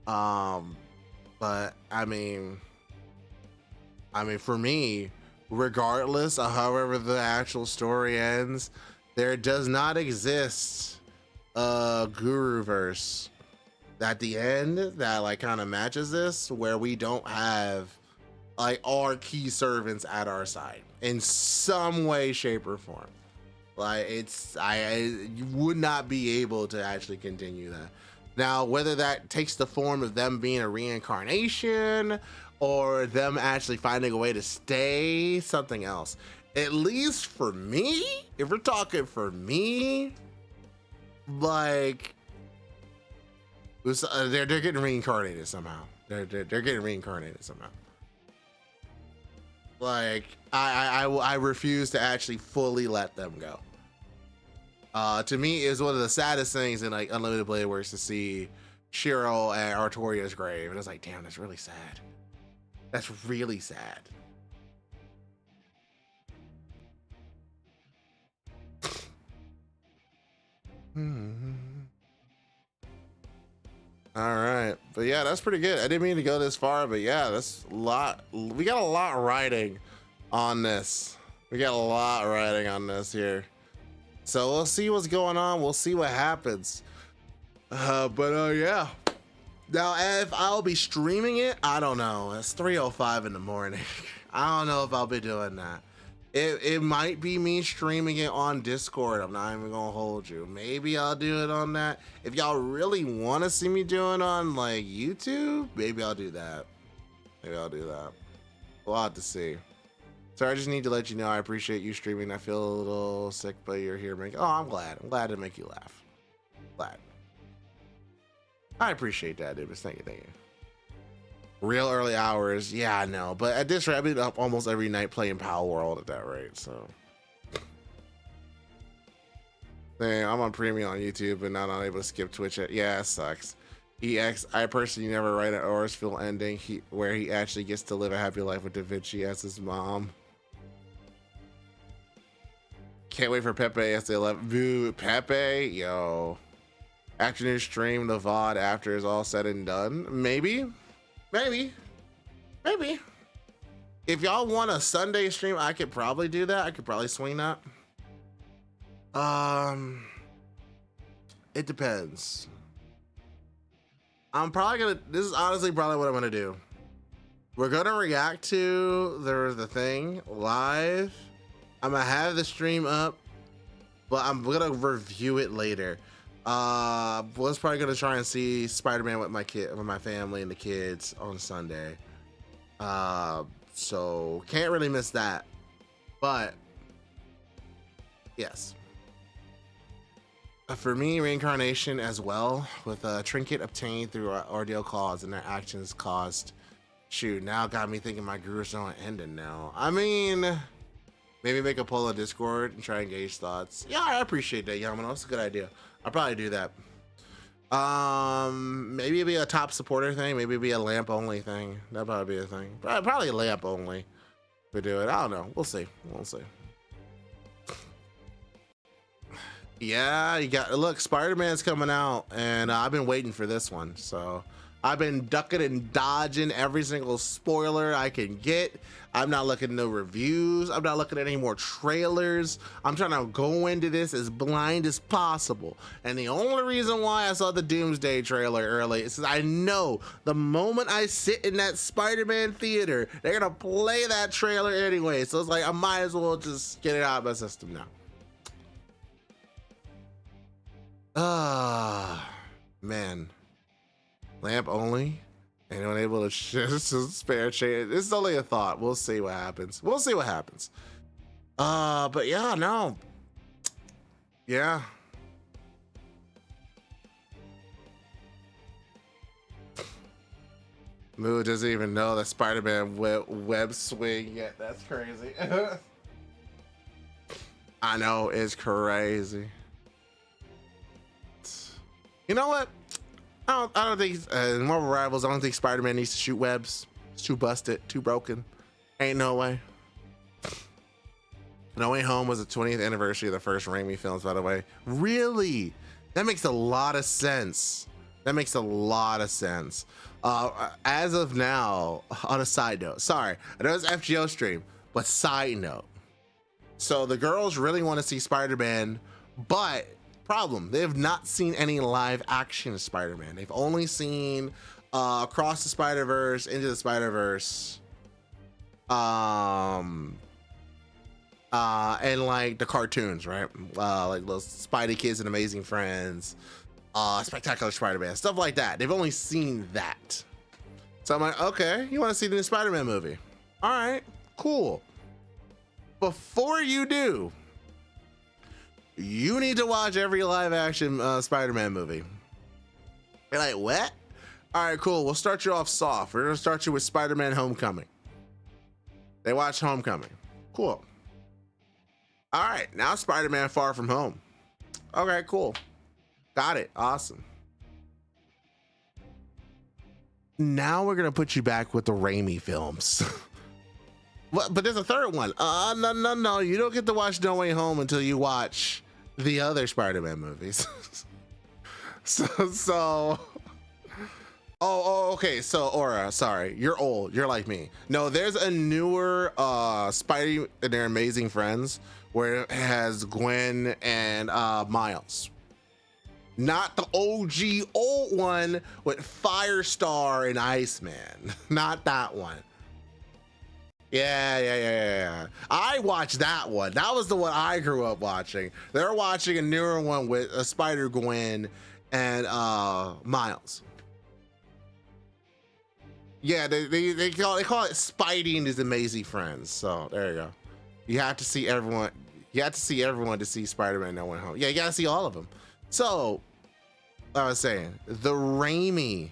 But I mean, for me, regardless of however the actual story ends, there does not exist a Guru verse at the end that like kind of matches this, where we don't have like our key servants at our side in some way, shape, or form. Like you would not be able to actually continue that. Now, whether that takes the form of them being a reincarnation or them actually finding a way to stay, something else. At least for me, if we're talking for me, like they're getting reincarnated somehow. They're getting reincarnated somehow. Like I refuse to actually fully let them go. To me, is one of the saddest things in like Unlimited Blade Works to see Shiro at Artoria's grave, and it's like, damn, that's really sad. That's really sad. All right, but yeah, that's pretty good. I didn't mean to go this far, but yeah, that's a lot. We got a lot riding on this. We got a lot riding on this here. So we'll see what's going on. We'll see what happens. But yeah. Now, if I'll be streaming it, I don't know. It's 3:05 in the morning. I don't know if I'll be doing that. It might be me streaming it on Discord. I'm not even gonna hold you. Maybe I'll do it on that. If y'all really want to see me doing on like YouTube, maybe I'll do that. Maybe I'll do that. We'll have to see. So I just need to let you know I appreciate you streaming. I feel a little sick, but you're here making. Oh, I'm glad. I'm glad to make you laugh. Glad. I appreciate that, dude. Thank you, thank you. Real early hours, yeah, I know. But at this rate, I've been up almost every night playing Power World at that rate. So, dang, I'm on premium on YouTube, but not able to skip Twitch. Yeah, it sucks. EX, I personally never write an Orisfield ending where he actually gets to live a happy life with Da Vinci as his mom. Can't wait for Pepe as the 11. Boo, Pepe, yo. Afternoon stream, the VOD after is all said and done. Maybe. If y'all want a Sunday stream, I could probably do that. I could probably swing that. It depends. I'm probably gonna. This is honestly probably what I'm gonna do. We're gonna react to the thing live. I'm gonna have the stream up, but I'm gonna review it later. Was probably gonna try and see Spider-Man with my family and the kids on Sunday. So can't really miss that. But yes, for me, reincarnation as well, with a trinket obtained through ordeal cause and their actions caused. Shoot, now got me thinking my Guru's not ending now. I mean, maybe make a poll on Discord and try and gauge thoughts. Yeah, I appreciate that, Yamano. That's a good idea. I'll probably do that. Maybe it'd be a top supporter thing. Maybe it'd be a lamp only thing. That'd probably be a thing. Probably a lamp only. We do it. I don't know. We'll see. We'll see. Yeah, you got look. Spider-Man's coming out, and I've been waiting for this one. So I've been ducking and dodging every single spoiler I can get. I'm not looking at no reviews. I'm not looking at any more trailers. I'm trying to go into this as blind as possible. And the only reason why I saw the Doomsday trailer early is I know the moment I sit in that Spider-Man theater, they're gonna play that trailer anyway. So it's like I might as well just get it out of my system now. Man. Lamp only? Anyone able to spare change? This is only a thought. We'll see what happens. We'll see what happens. But yeah, no. Yeah. Moo doesn't even know that Spider-Man web swing yet. That's crazy. I know, it's crazy. You know what? I don't think in Marvel Rivals, I don't think Spider-Man needs to shoot webs. It's too busted, too broken. Ain't no way. No Way Home was the 20th anniversary of the first Raimi films, by the way. Really? That makes a lot of sense. That makes a lot of sense. As of now, on a side note, sorry, I know it's FGO stream, but side note. So the girls really want to see Spider-Man, but problem, they have not seen any live action Spider-Man. They've only seen Across the Spider-Verse, Into the Spider-Verse, and like the cartoons, right? Like those Spidey Kids and Amazing Friends, Spectacular Spider-Man, stuff like that. They've only seen that. So I'm like, okay, you want to see the new Spider-Man movie? All right, cool. Before you do, you need to watch every live action Spider-Man movie. You're like, what? All right, cool. We'll start you off soft. We're gonna start you with Spider-Man Homecoming. They watch Homecoming. Cool. All right, now Spider-Man Far From Home. Okay, cool. Got it. Awesome. Now we're gonna put you back with the Raimi films. But there's a third one. No. You don't get to watch No Way Home until you watch the other Spider-Man movies. Okay. So Aura, sorry, you're old. You're like me. No, there's a newer Spidey and Their Amazing Friends where it has Gwen and Miles. Not the OG old one with Firestar and Iceman. Not that one. Yeah. I watched that one. That was the one I grew up watching. They're watching a newer one with Spider-Gwen and Miles. Yeah, they call it Spidey and His Amazing Friends. So there you go. You have to see everyone. You have to see everyone to see Spider-Man No Way Home. Yeah, you gotta see all of them. So I was saying the Raimi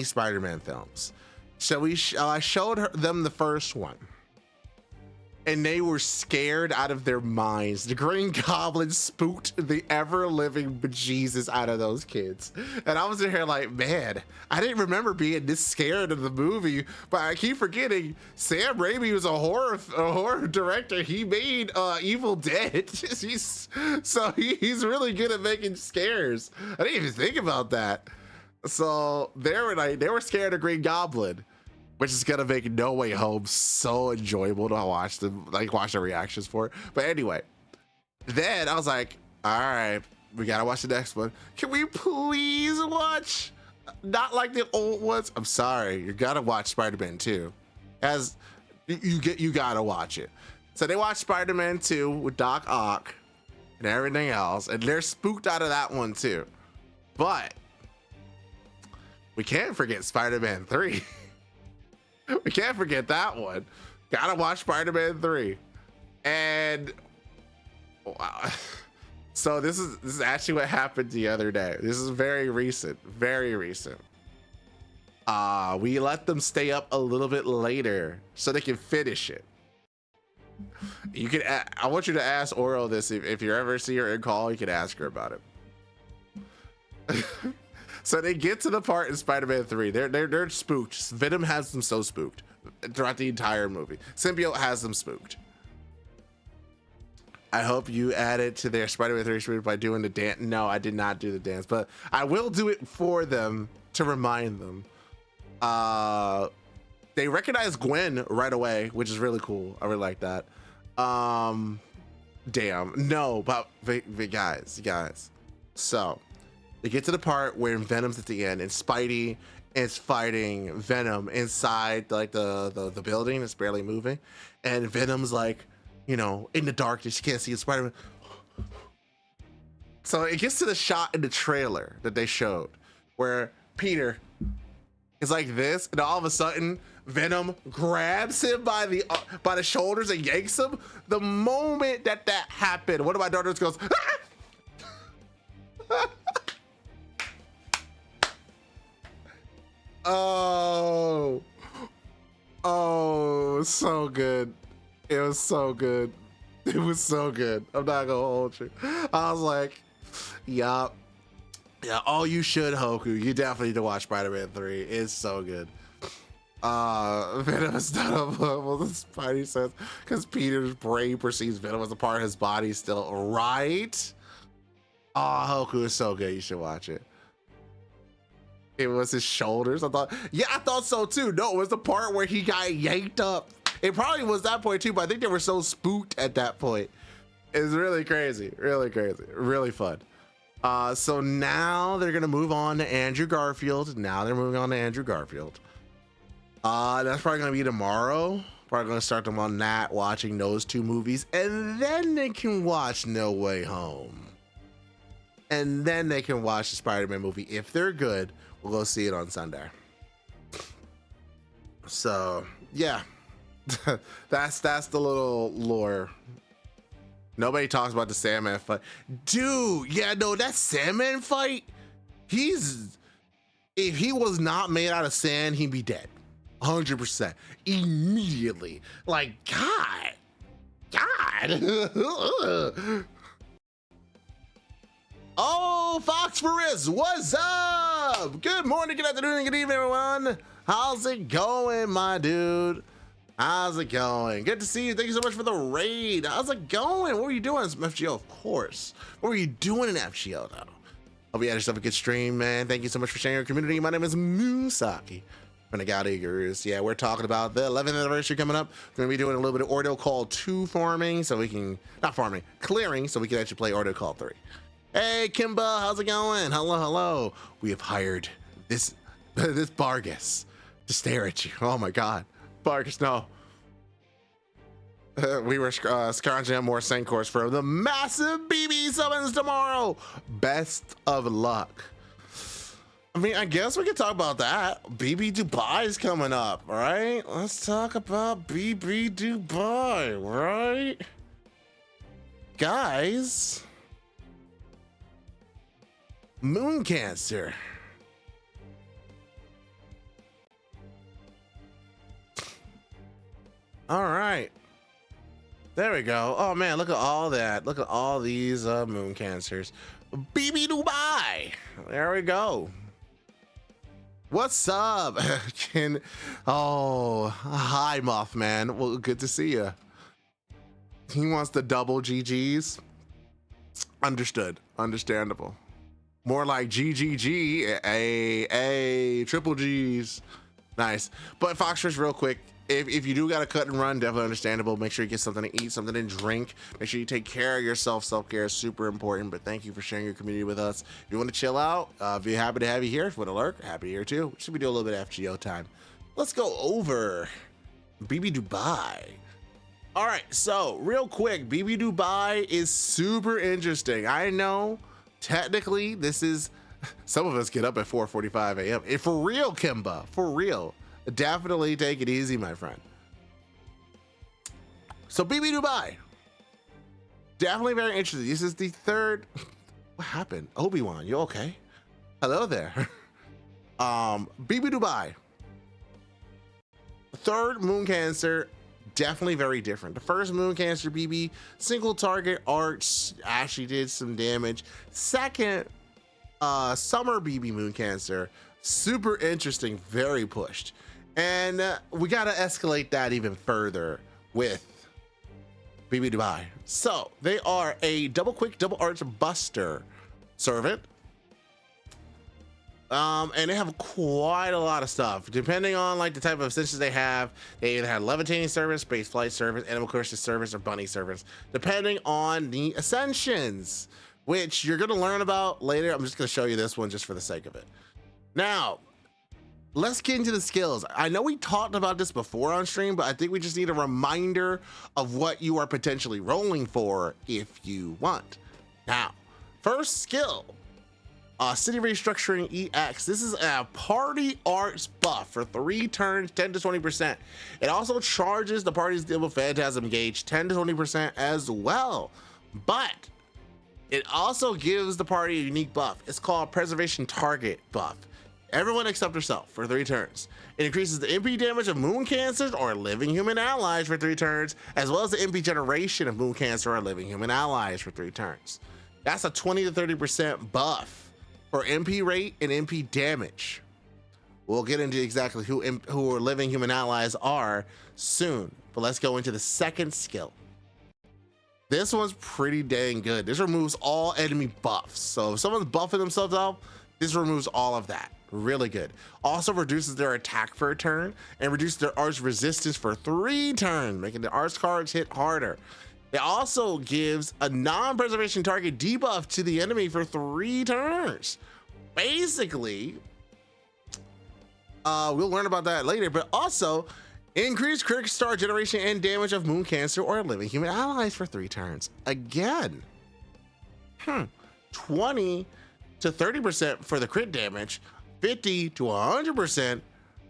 Spider-Man films. So I showed them the first one, and they were scared out of their minds. The Green Goblin spooked the ever-living bejesus out of those kids. And I was in here like, man, I didn't remember being this scared of the movie, but I keep forgetting Sam Raimi was a horror director. He made Evil Dead. he's really good at making scares. I didn't even think about that. So they were scared of Green Goblin, which is gonna make No Way Home so enjoyable to watch the reactions for. But anyway, then I was like, all right, we gotta watch the next one. Can we please watch not like the old ones? I'm sorry, you gotta watch Spider-Man 2. As you gotta watch it. So they watched Spider-Man 2 with Doc Ock and everything else, and they're spooked out of that one too. But we can't forget Spider-Man 3. We can't forget that one. Gotta watch Spider-Man 3. And wow. So this is actually what happened the other day. This is very recent. We let them stay up a little bit later so they can finish it. You can. I want you to ask Oro this if you ever see her in call. You can ask her about it. So they get to the part in Spider-Man 3. They're spooked. Venom has them so spooked throughout the entire movie. Symbiote has them spooked. I hope you added to their Spider-Man 3 spook by doing the dance. No, I did not do the dance, but I will do it for them to remind them. They recognize Gwen right away, which is really cool. I really like that. Damn. No, but guys. So they get to the part where Venom's at the end and Spidey is fighting Venom inside like the building. It's barely moving, and Venom's like, in the darkness, you can't see Spider-Man. So it gets to the shot in the trailer that they showed where Peter is like this, and all of a sudden Venom grabs him by the shoulders and yanks him. The moment that happened, one of my daughters goes, ah! Oh, so good. It was so good. It was so good. I'm not gonna hold you. I was like, yeah. Yeah, oh, you should, Hoku. You definitely need to watch Spider-Man 3. It's so good. Venom is not unbelievable, the Spidey says, because Peter's brain perceives Venom as a part of his body still, right? Oh, Hoku is so good. You should watch it. It was his shoulders. I thought so too. No, it was the part where he got yanked up. It probably was that point too, but I think they were so spooked at that point. It's really crazy, really fun. So now they're gonna move on to Andrew Garfield. That's probably gonna be tomorrow. Probably gonna start them on that, watching those two movies, and then they can watch No Way Home. And then they can watch the Spider-Man movie. If they're good, we'll go see it on Sunday. So yeah, that's the little lore. Nobody talks about the Sandman fight. Dude, yeah, no, that Sandman fight, if he was not made out of sand, he'd be dead. 100%. Immediately. Like, God. Oh, Foxforest, what's up? Good morning, good afternoon, and good evening, everyone. How's it going, my dude? How's it going? Good to see you. Thank you so much for the raid. How's it going? What were you doing? Some FGO, of course. What were you doing in FGO, though? Hope you had yourself a good stream, man. Thank you so much for sharing your community. My name is Musaki from the Gaudy Gurus. Yeah, we're talking about the 11th anniversary coming up. We're going to be doing a little bit of Ordo Call 2 farming, so we can, not farming, clearing, so we can actually play Ordo Call 3. Hey, Kimba, how's it going? Hello. We have hired this Bargus to stare at you. Oh my God. Bargus, no. We were scrounging up more Sancors for the massive BB summons tomorrow. Best of luck. I mean, I guess we could talk about that. BB Dubai is coming up, right? Let's talk about BB Dubai, right? Guys. Moon Cancer. All right. There we go. Oh man, look at all that. Look at all these moon cancers. BB Dubai. There we go. What's up? Oh, hi Mothman. Well, good to see you. He wants the double GGs. Understood. Understandable. More like GGG, a triple G's. Nice. But Foxtrot, real quick, if you do got to cut and run, definitely understandable. Make sure you get something to eat, something to drink. Make sure you take care of yourself. Self-care is super important. But thank you for sharing your community with us. If you want to chill out, be happy to have you here. If you want to lurk, happy here too. Should we do a little bit of FGO time? Let's go over BB Dubai. All right, so real quick, BB Dubai is super interesting. I know technically this is, some of us get up at 4:45 a.m. For real, Kimba, for real. Definitely take it easy, my friend. So BB Dubai, definitely very interesting. This is the third, what happened? Obi-Wan, you okay? Hello there. BB Dubai, third Moon Cancer, definitely very different. The first Moon Cancer BB, single target arts, actually did some damage. Second, Summer BB Moon Cancer, super interesting, very pushed. And we gotta escalate that even further with BB Dubai. So they are a double quick, double arts buster servant. And they have quite a lot of stuff. Depending on like the type of ascensions they have, they either have levitating service, space flight service, animal curses service, or bunny service, depending on the ascensions, which you're gonna learn about later. I'm just gonna show you this one just for the sake of it. Now, let's get into the skills. I know we talked about this before on stream, but I think we just need a reminder of what you are potentially rolling for if you want. Now, first skill, City Restructuring EX. This is a party arts buff for 3 turns, 10 to 20%. It also charges the party's deal with Phantasm Gauge 10 to 20% as well. But it also gives the party a unique buff. It's called Preservation Target buff. Everyone except herself for 3 turns. It increases the MP damage of moon cancers or living human allies for 3 turns, as well as the MP generation of moon cancer or living human allies for 3 turns. That's a 20 to 30% buff for MP rate and MP damage. We'll get into exactly who our living human allies are soon, but let's go into the second skill. This one's pretty dang good. This removes all enemy buffs. So if someone's buffing themselves out, this removes all of that. Really good. Also reduces their attack for a turn and reduces their arch resistance for 3 turns, making the arch cards hit harder. It also gives a non-preservation target debuff to the enemy for 3 turns. Basically, we'll learn about that later, but also increase critical star generation and damage of moon cancer or living human allies for 3 turns. Again, 20 to 30% for the crit damage, 50 to 100%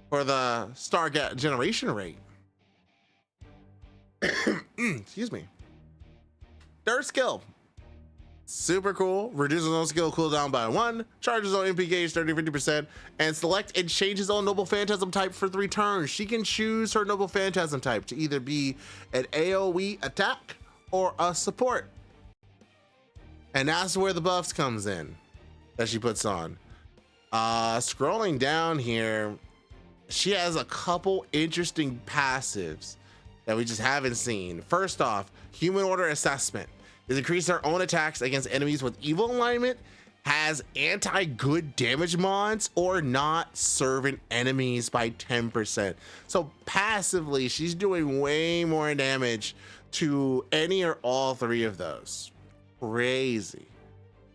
for the star generation rate. Excuse me. Third skill, super cool. Reduces on skill cooldown by 1, charges on MP gauge 30-50%, and select and changes on noble phantasm type for 3 turns. She can choose her noble phantasm type to either be an AoE attack or a support. And that's where the buffs comes in that she puts on. Scrolling down here, she has a couple interesting passives that we just haven't seen. First off, human order assessment. Is increase her own attacks against enemies with evil alignment, has anti-good damage mods, or not servant enemies by 10%. So passively, she's doing way more damage to any or all 3 of those. Crazy.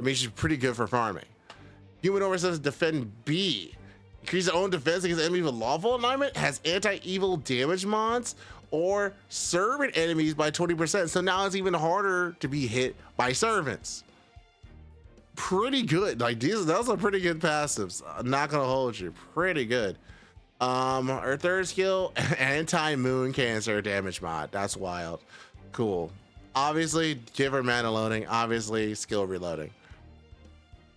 I mean, she's pretty good for farming. Human order says defend B. Increase her own defense against enemies with lawful alignment, has anti-evil damage mods, or servant enemies by 20%. So now it's even harder to be hit by servants. Pretty good. Like those are pretty good passives. I'm not gonna hold you. Pretty good. Her third skill, anti-moon cancer damage mod. That's wild. Cool. Obviously, give her mana loading. Obviously, skill reloading.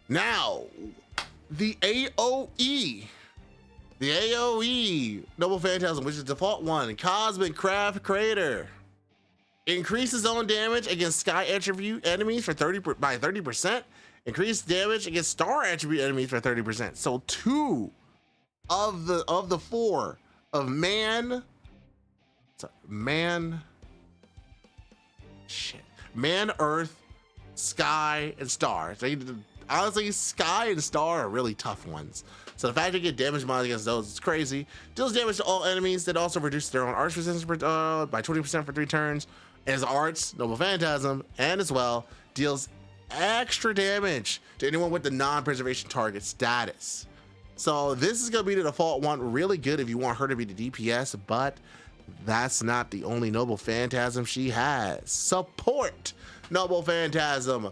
Now, the AoE. The AoE Noble Phantasm, which is default 1, Cosmic Craft Crater, increases own damage against sky attribute enemies by 30%. Increase damage against star attribute enemies by 30%. So 2 of the 4 of man, Earth, Sky, and Star. So honestly, Sky and Star are really tough ones. So the fact that you get damage mods against those is crazy. Deals damage to all enemies that also reduces their own arch resistance by 20% for 3 turns. And as arts, Noble Phantasm, and as well deals extra damage to anyone with the non-preservation target status. So this is gonna be the default one. Really good if you want her to be the DPS, but that's not the only Noble Phantasm she has. Support Noble Phantasm.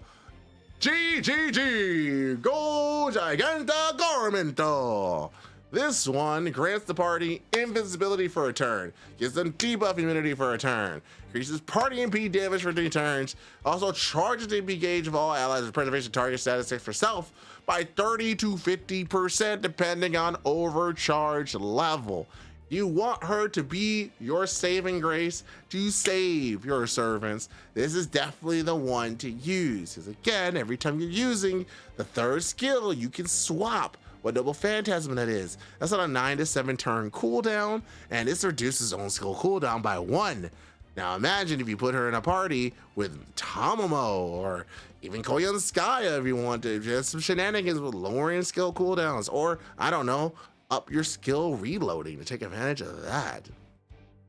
GGG, Go Giganta Gormento. This one grants the party invincibility for a turn, gives them debuff immunity for a turn, increases party MP damage for 3 turns, also charges the MP gauge of all allies with preservation target statistics for self by 30 to 50% depending on overcharge level. You want her to be your saving grace to save your servants. This is definitely the one to use. Because again, every time you're using the third skill, you can swap what Noble Phantasm that is. That's on a 9 to 7 turn cooldown, and this reduces own skill cooldown by 1. Now imagine if you put her in a party with Tamamo or even Koyanskaya if you want to. Just some shenanigans with lowering skill cooldowns, or I don't know, up your skill reloading to take advantage of that.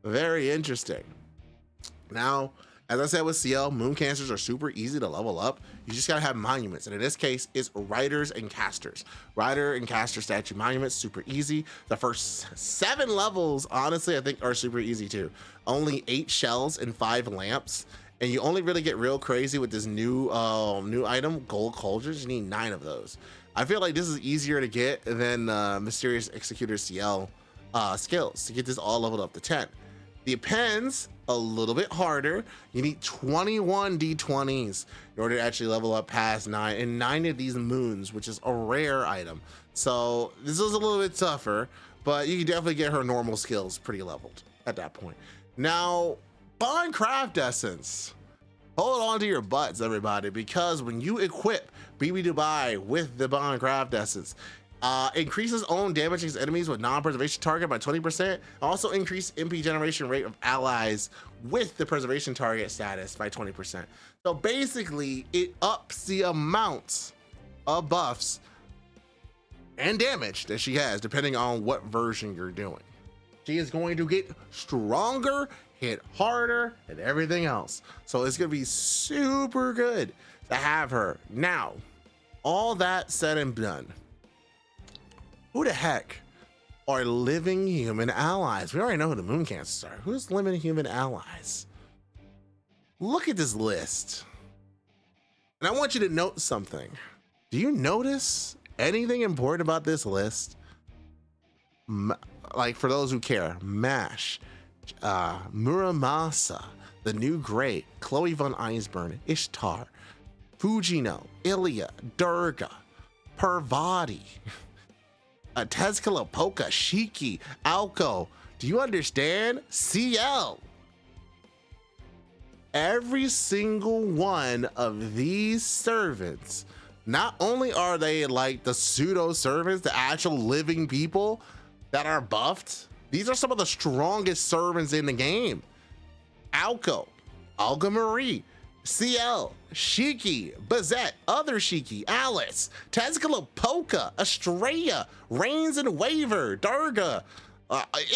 Very interesting. Now, as I said with CL, moon cancers are super easy to level up. You just gotta have monuments, and in this case, it's riders and casters. Rider and caster statue monuments, super easy. The first 7 levels, honestly, I think are super easy too. Only 8 shells and 5 lamps, and you only really get real crazy with this new item, gold cauldrons. You need 9 of those. I feel like this is easier to get than Mysterious Executor CL skills to get this all leveled up to 10. Depends a little bit harder. You need 21 D20s in order to actually level up past 9, and 9 of these moons, which is a rare item. So this is a little bit tougher, but you can definitely get her normal skills pretty leveled at that point. Now, Bond Craft Essence. Hold on to your butts, everybody, because when you equip BB Dubai with the Bond Craft Essence, increases own damage against enemies with non-preservation target by 20%. Also increase MP generation rate of allies with the preservation target status by 20%. So basically, it ups the amount of buffs and damage that she has, depending on what version you're doing. She is going to get stronger, hit harder, and everything else. So it's going to be super good to have her. Now, all that said and done, who the heck are living human allies? We already know who the moon cancers are. Who's living human allies? Look at this list. And I want you to note something. Do you notice anything important about this list? Like, for those who care, MASH, Muramasa, the New Great, Chloe von Eisburn, Ishtar, Fujino, Ilya, Durga, Parvati, Tezcala, Polka, Shiki, Alco. Do you understand? CL. Every single one of these servants, not only are they like the pseudo servants, the actual living people that are buffed, these are some of the strongest servants in the game. Alco, Olga Marie, CL, Shiki, Bazette, other Shiki, Alice, Tezcala, Polka, Estrella, Reigns and Waver, Durga,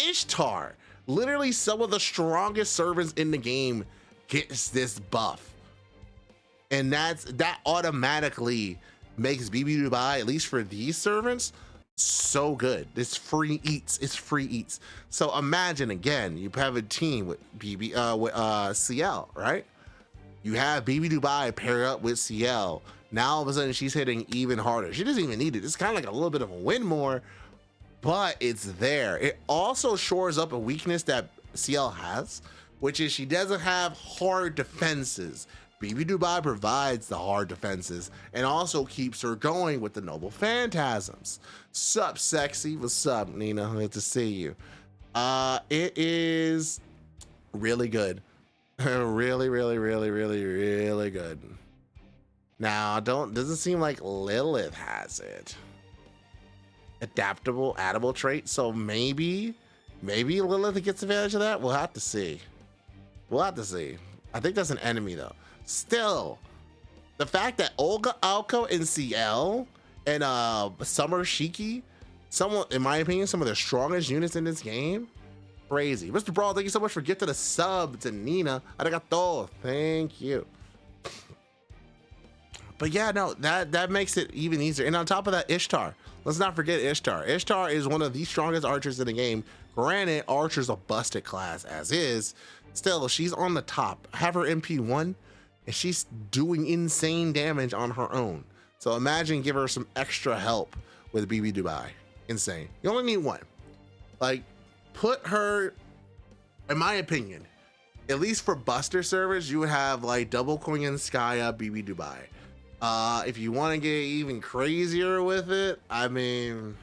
Ishtar. Literally some of the strongest servants in the game gets this buff. And that automatically makes BB Dubai, at least for these servants, so good. It's free eats. It's free eats. So imagine again, you have a team with CL, right? You have BB Dubai pair up with CL. Now all of a sudden she's hitting even harder. She doesn't even need it. It's kind of like a little bit of a win more, but it's there. It also shores up a weakness that CL has, which is she doesn't have hard defenses. BB Dubai provides the hard defenses and also keeps her going with the noble phantasms. Sup, sexy? What's up, Nina? Good to see you. It is really good. really good. Now, doesn't seem like Lilith has it. Adaptable, addable trait. So maybe Lilith gets advantage of that. We'll have to see. I think that's an enemy though. Still, the fact that Olga, Alco, and CL and Summer Shiki, in my opinion, some of the strongest units in this game. Crazy. Mr. Brawl, thank you so much for gifting a sub to Nina. Arigato. Thank you. But yeah, no, that makes it even easier. And on top of that, Ishtar. Let's not forget Ishtar. Ishtar is one of the strongest archers in the game. Granted, Archer's a busted class as is. Still, she's on the top. Have her MP1, and she's doing insane damage on her own. So imagine give her some extra help with BB Dubai. Insane. You only need one. Like, put her, in my opinion, at least for Buster servers, you would have like double Korean Skya, BB Dubai. If you want to get even crazier with it, I mean,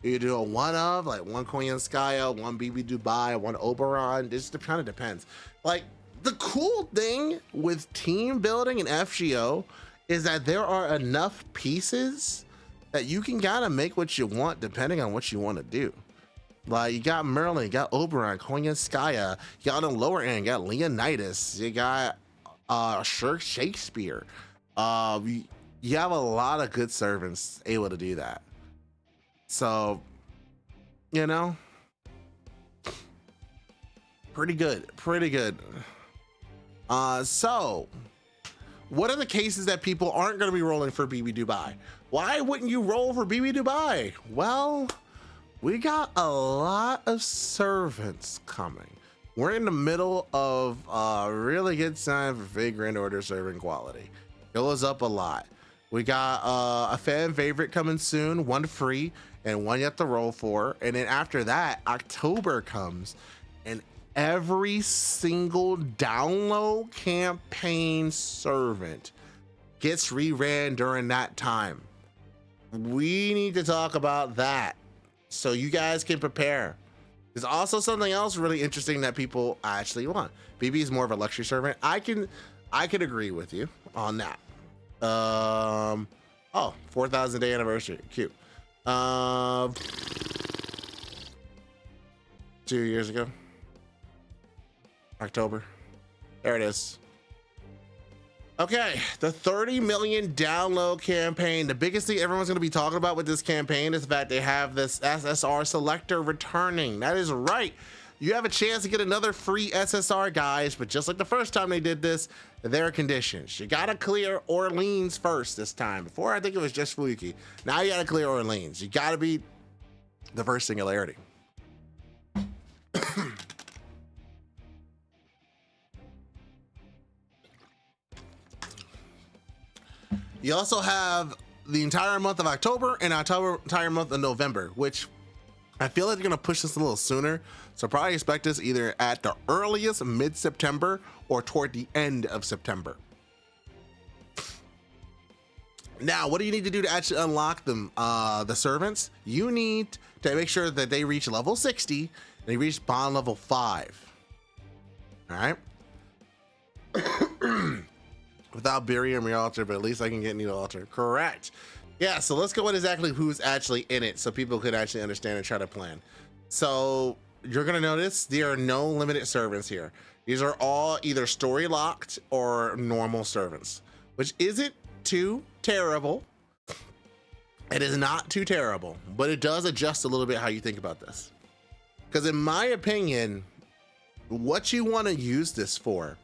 you do a one of like one Korean Skya, one BB Dubai, one Oberon. This kind of depends. Like, the cool thing with team building and FGO is that there are enough pieces that you can kind of make what you want depending on what you want to do. Like, you got Merlin, you got Oberon, Korean Skya, you got on the lower end, you got Leonidas, you got Shakespeare. You have a lot of good servants able to do that. So, you know, pretty good. So what are the cases that people aren't going to be rolling for BB Dubai? Why wouldn't you roll for BB Dubai? Well, we got a lot of servants coming. We're in the middle of a really good sign for Fig Grand Order servant quality. It goes up a lot. We got a fan favorite coming soon, one free and one you have to roll for. And then after that, October comes and every single download campaign servant gets reran during that time. We need to talk about that so you guys can prepare. There's also something else really interesting that people actually want. BB is more of a luxury servant. I can agree with you on that. Oh, 4,000 day anniversary. Cute. 2 years ago. October. There it is. Okay, the 30 million download campaign. The biggest thing everyone's going to be talking about with this campaign is the fact they have this SSR selector returning. That is right. You have a chance to get another free SSR, guys, but just like the first time they did this, there are conditions. You got to clear Orleans first this time. Before, I think it was just Fluky. Now you got to clear Orleans. You got to beat the first Singularity. You also have the entire month of October and entire month of November, which I feel like they're gonna push this a little sooner. So probably expect this either at the earliest mid-September or toward the end of September. Now, what do you need to do to actually unlock them? The servants, you need to make sure that they reach level 60 and they reach bond level 5. All right. Without Birium Realtor, but at least I can get Needle Altar. Correct. Yeah, so let's go with exactly who's actually in it so people could actually understand and try to plan. So you're gonna notice there are no limited servants here. These are all either story locked or normal servants, which isn't too terrible. It is not too terrible, but it does adjust a little bit how you think about this. Because in my opinion, what you want to use this for,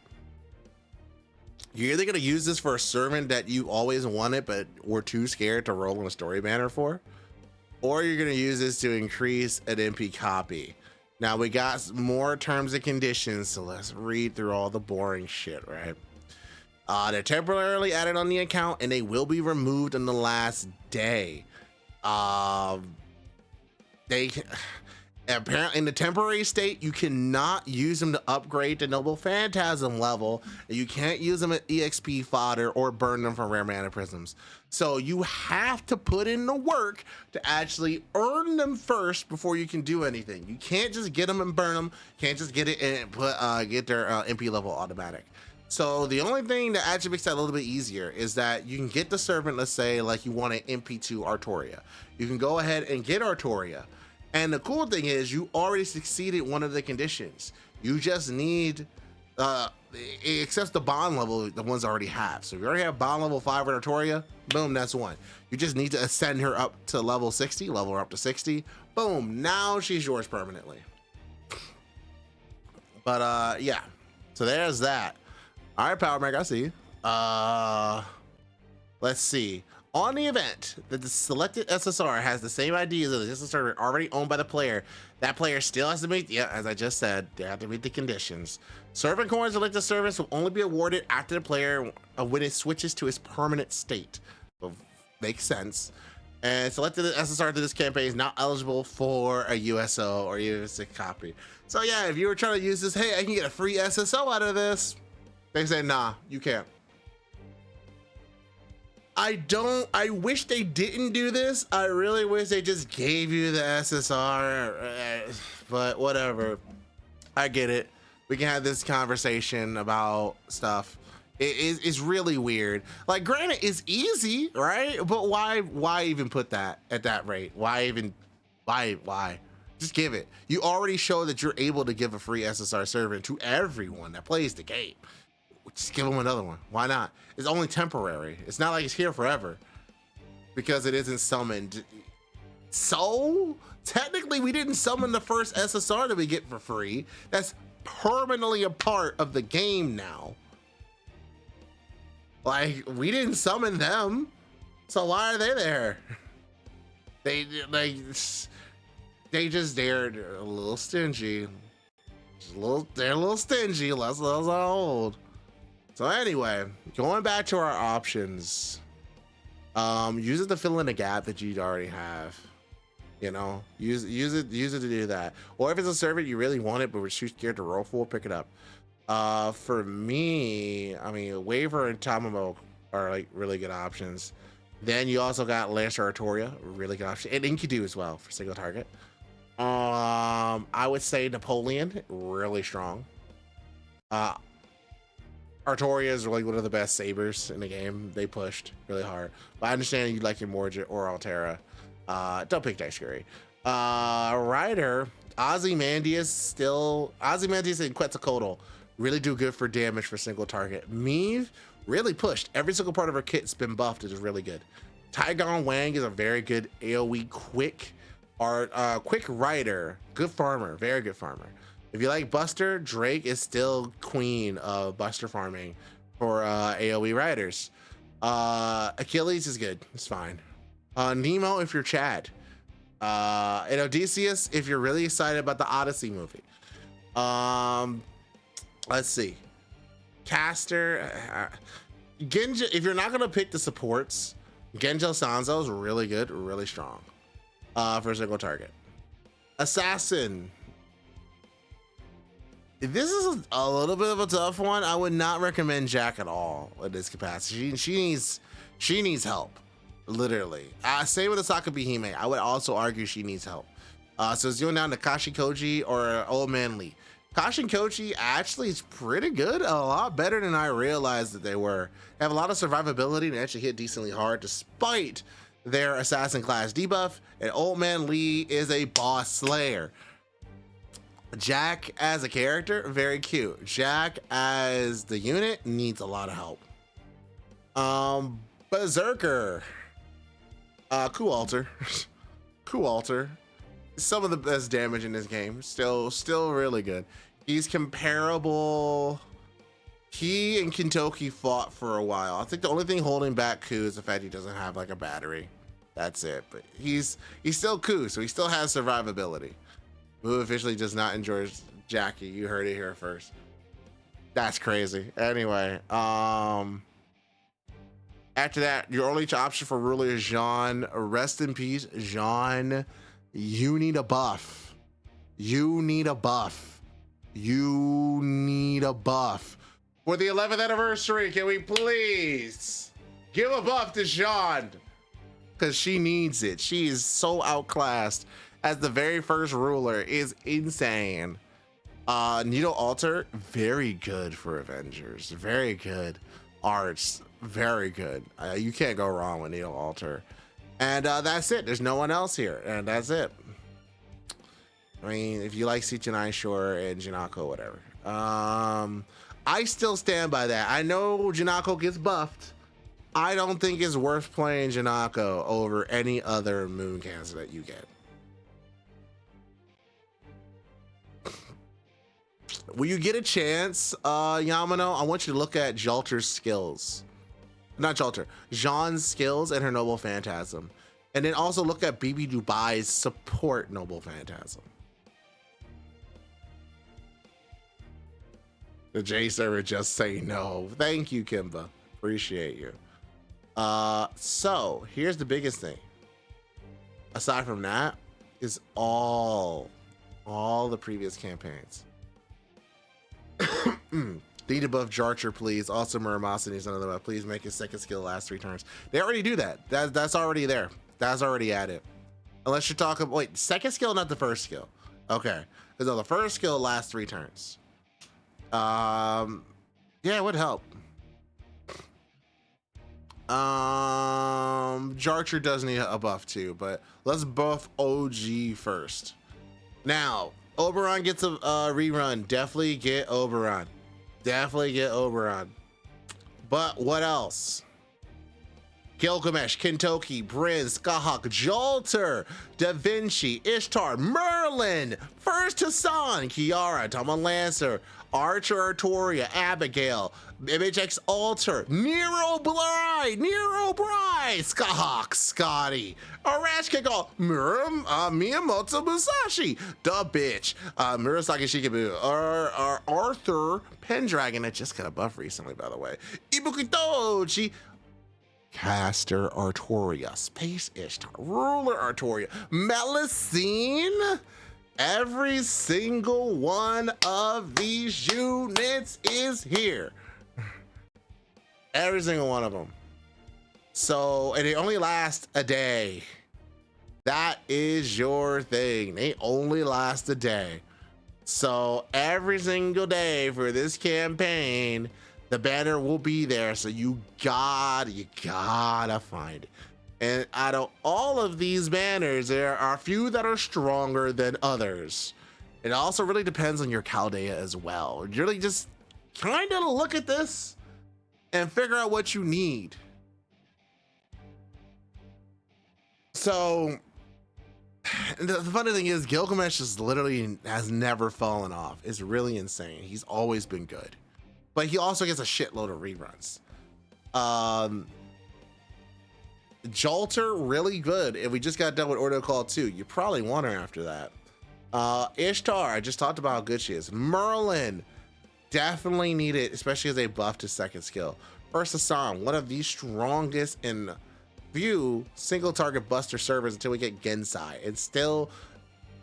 you're either going to use this for a servant that you always wanted but were too scared to roll in a story banner for, or you're going to use this to increase an MP copy. Now we got more terms and conditions, so let's read through all the boring shit, right? They're temporarily added on the account and they will be removed on the last day. Apparently in the temporary state, you cannot use them to upgrade to Noble Phantasm level, and you can't use them at EXP fodder or burn them for rare mana prisms. So you have to put in the work to actually earn them first before you can do anything. You can't just get them and burn them. You can't just get it and get their MP level automatic. So the only thing that actually makes that a little bit easier is that you can get the servant, let's say like you want an MP2 Artoria. You can go ahead and get Artoria. And the cool thing is you already succeeded one of the conditions. You just need, it accepts the bond level the ones already have. So if you already have bond level 5 with Artoria, boom, that's one. You just need to ascend her up to level 60, level her up to 60. Boom, now she's yours permanently. But yeah, so there's that. All right, Power Mac, I see you. Let's see. On the event that the selected SSR has the same ID as the SSR already owned by the player, that player still has to meet, yeah, as I just said, they have to meet the conditions. Servant coins selected service will only be awarded after the player when it switches to its permanent state. Well, makes sense. And selected SSR to this campaign is not eligible for a USO or USO copy. So yeah, if you were trying to use this, hey, I can get a free SSO out of this, they say, nah, you can't. I wish they didn't do this. I really wish they just gave you the SSR, but whatever. I get it. We can have this conversation about stuff. It's really weird. Like, granted, it's easy, right? But why even put that at that rate? Why? Just give it. You already show that you're able to give a free SSR servant to everyone that plays the game. Just give them another one. Why not? It's only temporary. It's not like it's here forever because it isn't summoned. So technically we didn't summon the first SSR that we get for free. That's permanently a part of the game now. Like, we didn't summon them. So why are they there? They're a little stingy. They're a little stingy. Let's hold. So anyway, going back to our options, use it to fill in a gap that you already have. You know, use it to do that. Or if it's a servant you really want it but we're too scared to roll for, pick it up. For me, I mean, Waver and Tamamo are like really good options. Then you also got Lancer Artoria, really good option, and Enkidu as well for single target. I would say Napoleon, really strong. Artoria is like one of the best sabers in the game. They pushed really hard, but I understand you like your Morja or Altera. Don't pick Dice Fury. Rider, Ozymandias and Quetzalcoatl really do good for damage for single target. Meave really pushed. Every single part of her kit's been buffed. It is really good. Taigon Wang is a very good AoE quick rider. Good farmer, very good farmer. If you like Buster, Drake is still queen of Buster farming for AoE riders. Achilles is good. It's fine. Nemo if you're Chad. And Odysseus if you're really excited about the Odyssey movie. Let's see. Caster. Genja, if you're not gonna pick the supports, Genjo Sanzo is really good, really strong for a single target. Assassin. This is a little bit of a tough one. I would not recommend Jack at all in this capacity. She needs help, literally. Same with Asaka Hime. I would also argue she needs help. So it's going down to Kashi Koji or Old Man Lee. Kashi Koji actually is pretty good, a lot better than I realized that they were. They have a lot of survivability and actually hit decently hard despite their assassin class debuff. And Old Man Lee is a boss slayer. Jack as a character, very cute. Jack as the unit needs a lot of help. Berserker. Cool Alter. Cool Alter. Some of the best damage in this game. Still really good. He's comparable. He and Kintoki fought for a while. I think the only thing holding back Ku is the fact he doesn't have like a battery. That's it. But he's still Ku, so he still has survivability. Who officially does not enjoy Jackie. You heard it here first. That's crazy. Anyway, after that, your only option for ruler is Jean. Rest in peace, Jean. You need a buff. You need a buff. You need a buff. For the 11th anniversary, can we please give a buff to Jean? Because she needs it. She is so outclassed. As the very first ruler is insane. Needle Alter, very good for Avengers. Very good. Arts, very good. You can't go wrong with Needle Alter. And that's it. There's no one else here. And that's it. I mean, if you like Sichinai, sure, and Janako, whatever. I still stand by that. I know Janako gets buffed. I don't think it's worth playing Janako over any other moon cancer that you get. When you get a chance, Yamano, I want you to look at Jalter's skills. Not Jalter, Jean's skills and her Noble Phantasm. And then also look at BB Dubai's support Noble Phantasm. The J server just say no. Thank you, Kimba. Appreciate you. So here's the biggest thing. Aside from that, is all the previous campaigns. Need to buff Jarcher, please. Also, Muramasa needs another buff. Please make his second skill last 3 turns. They already do that. That's already there. That's already added. Unless you're talking, wait, second skill, not the first skill. Okay, because no, the first skill lasts 3 turns. Yeah, it would help. Jarcher does need a buff too, but let's buff OG first. Now, Oberon gets a rerun. Definitely get Oberon. Definitely get Oberon. But what else? Gilgamesh, Kintoki, Bryn, Skahawk, Jolter, Da Vinci, Ishtar, Merlin, First Hassan, Kiara, Tama Lancer, Archer Artoria, Abigail, MHX Alter, Nero Bly, Skahawk, Scotty, Arashkagol, Miyamoto Musashi, Da Bitch, Murasaki Shikabu, Arthur Pendragon, that just got a buff recently, by the way, Ibuki Doji, Caster Artoria, Space Ishtar, Ruler Artoria, Melusine. Every single one of these units is here. Every single one of them. So, and it only lasts a day. That is your thing. They only last a day. So every single day for this campaign, the banner will be there. So you gotta find it. And out of all of these banners, there are a few that are stronger than others. It also really depends on your Chaldea as well. You really just kind of look at this and figure out what you need. So the funny thing is, Gilgamesh just literally has never fallen off. It's really insane. He's always been good, but he also gets a shitload of reruns. Jolter, really good. If we just got done with Order Call 2, you probably want her after that. Ishtar, I just talked about how good she is. Merlin, definitely need it, especially as they buffed his second skill. First Assam, one of the strongest in few single target buster servers until we get Gensai. It's still,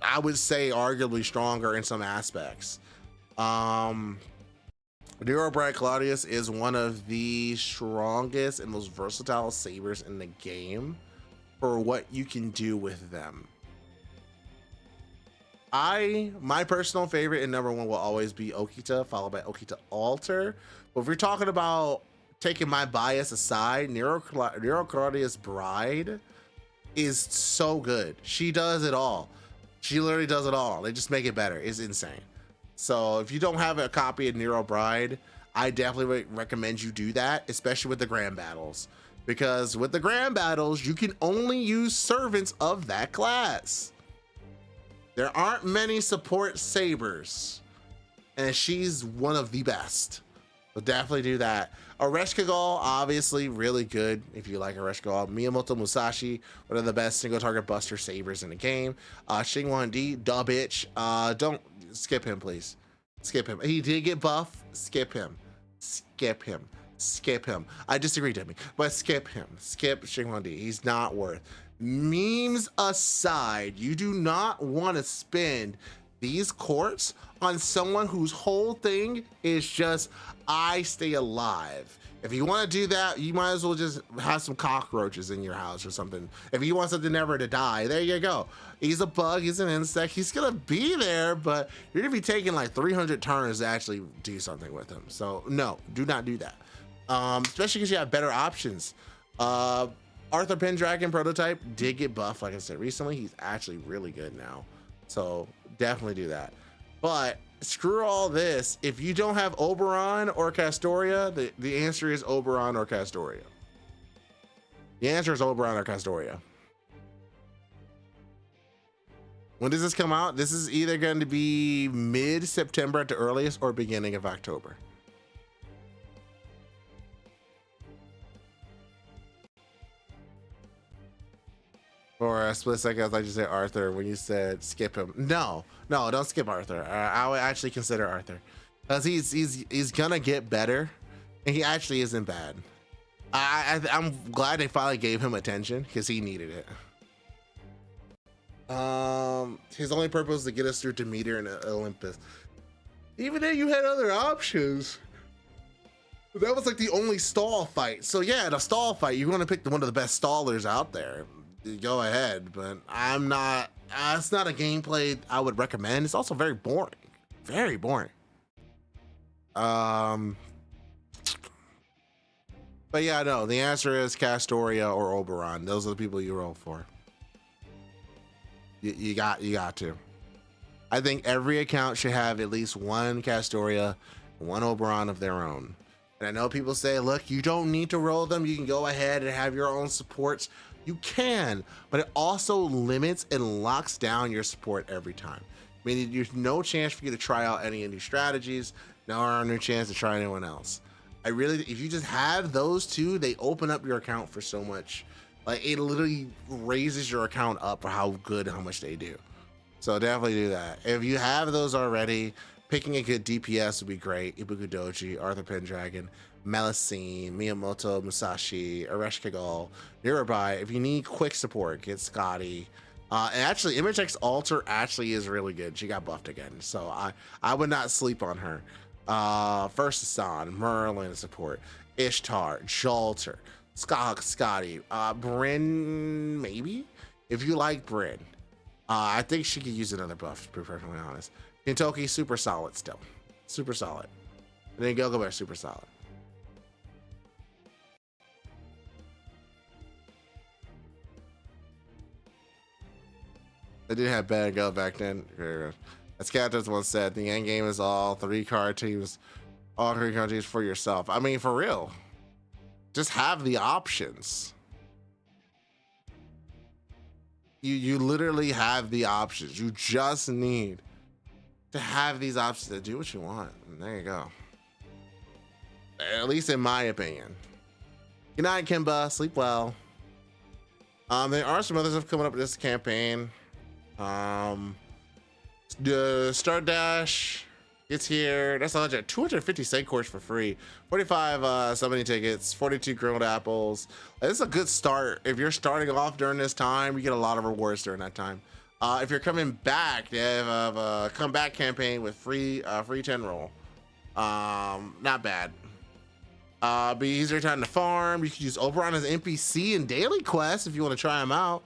I would say, arguably stronger in some aspects. Neurobright Claudius is one of the strongest and most versatile sabers in the game for what you can do with them. My personal favorite and number one will always be Okita, followed by Okita Alter. But if you're talking about taking my bias aside, Nero Claudius Bride is so good. She does it all. She literally does it all. They just make it better. It's insane. So if you don't have a copy of Nero Bride, I definitely recommend you do that, especially with the grand battles, because with the grand battles, you can only use servants of that class. There aren't many support sabers, and she's one of the best. So definitely do that. Ereshkigal, obviously really good if you like Ereshkigal. Miyamoto Musashi, one of the best single target buster sabers in the game. Xingwan Di, duh bitch. Don't skip him, please. Skip him. He did get buff. Skip him. Skip him. Skip him. I disagree, Demi, but skip him. Skip Xingwan Di. He's not worth. Memes aside, you do not want to spend these courts on someone whose whole thing is just, I stay alive. If you want to do that, you might as well just have some cockroaches in your house or something. If you want something never to die, there you go. He's a bug, he's an insect, he's gonna be there, but you're gonna be taking like 300 turns to actually do something with him. So no, do not do that. Especially because you have better options. Arthur Pendragon prototype did get buffed, like I said recently. He's actually really good now. So definitely do that. But screw all this. If you don't have Oberon or Castoria, the answer is Oberon or Castoria. The answer is Oberon or Castoria. When does this come out? This is either going to be mid-September at the earliest or beginning of October. For a split second, I thought you said Arthur when you said skip him. No, don't skip Arthur. I would actually consider Arthur, because he's gonna get better, and he actually isn't bad. I'm glad they finally gave him attention because he needed it. His only purpose was to get us through Demeter and Olympus. Even then, you had other options. That was like the only stall fight. So yeah, the stall fight, you want to pick one of the best stallers out there. Go ahead, but I'm not. It's not a gameplay I would recommend. It's also very boring. Very boring. But yeah, no. The answer is Castoria or Oberon. Those are the people you roll for. You got to. I think every account should have at least one Castoria, one Oberon of their own. And I know people say, look, you don't need to roll them. You can go ahead and have your own supports. You can, but it also limits and locks down your support every time. Meaning there's no chance for you to try out any of these strategies, no chance to try anyone else. If you just have those two, they open up your account for so much. Like, it literally raises your account up for how much they do. So definitely do that. If you have those already, picking a good DPS would be great. Ibuku Doji, Arthur Pendragon, Melusine, Miyamoto, Musashi, Ereshkigal, Mirabai. If you need quick support, get Scotty. And actually, Image X Alter actually is really good. She got buffed again, so I would not sleep on her. First Asan, Merlin support, Ishtar, Jalter, Scotty, Bryn, maybe? If you like Bryn. I think she could use another buff, to be perfectly honest. Kentucky, super solid still. Super solid. And then Gilgamesh, super solid. I did have bad go back then. As Captains once said, the end game is all three card teams for yourself. I mean, for real. Just have the options. You literally have the options. You just need to have these options to do what you want. And there you go. At least in my opinion. Good night, Kimba. Sleep well. There are some other stuff coming up with this campaign. The Start Dash gets here. That's 250 cent course for free. 45 summoning tickets, 42 grilled apples. This is a good start. If you're starting off during this time, you get a lot of rewards during that time. If you're coming back, they have a comeback campaign with free 10 roll. Not bad. Be easier time to farm. You can use Oberon as NPC in daily quests if you want to try them out.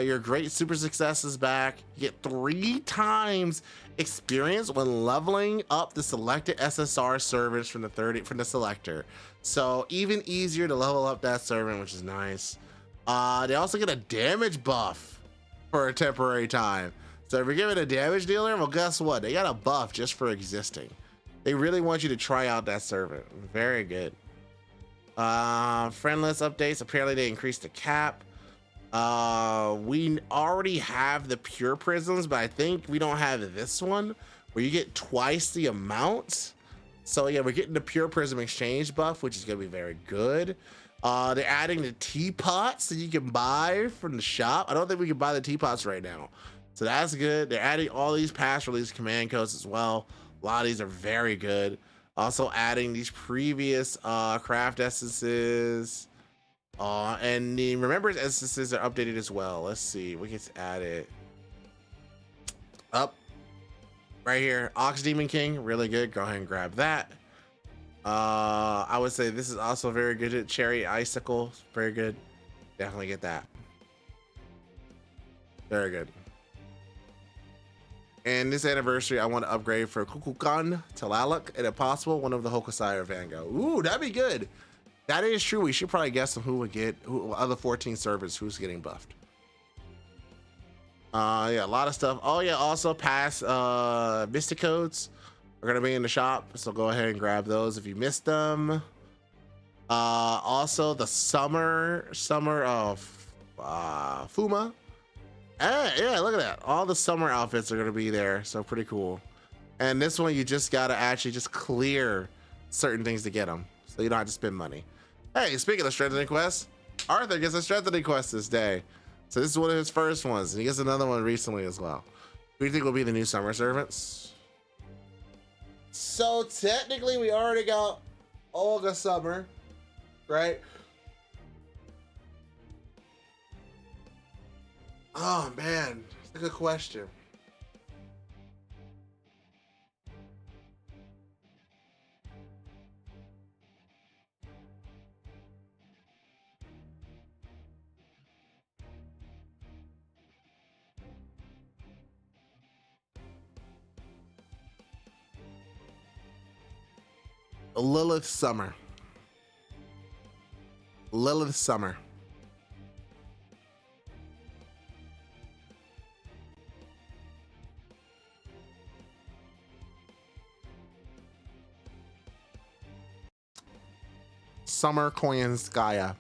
Your great super success is back. You get 3 times experience when leveling up the selected SSR servants from the selector. So even easier to level up that servant, which is nice. They also get a damage buff for a temporary time. So if you're giving a damage dealer, well, guess what? They got a buff just for existing. They really want you to try out that servant. Very good. Friendless updates. Apparently they increased the cap. We already have the pure prisms, but I think we don't have this one where you get twice the amount. So yeah, we're getting the pure prism exchange buff, which is going to be very good. They're adding the teapots that you can buy from the shop. I don't think we can buy the teapots right now, so that's good. They're adding all these past release command codes as well. A lot of these are very good. Also adding these previous craft essences. And the remembrance essences are updated as well. Let's see, we get to add it up right here. Ox Demon King, really good. Go ahead and grab that. I would say this is also very good. Cherry Icicle, very good. Definitely get that. Very good. And this anniversary, I want to upgrade for Kukulkan, Talaluk, and if possible, one of the Hokusai or Van Gogh. Ooh, that'd be good. That is true. We should probably guess who would get other 14 servers who's getting buffed. Yeah, a lot of stuff. Oh yeah, also past Mystic codes are gonna be in the shop, so go ahead and grab those if you missed them. Also the summer of Fuma. Yeah, look at that. All the summer outfits are gonna be there, so pretty cool. And this one, you just gotta actually just clear certain things to get them, so you don't have to spend money. Hey, speaking of strengthening quests, Arthur gets a strengthening quest this day. So this is one of his first ones, and he gets another one recently as well. Who do you think will be the new summer servants? So technically, we already got Olga Summer, right? Oh man, that's a good question. Lilith Summer. Lilith Summer. Summer Koyanskaya.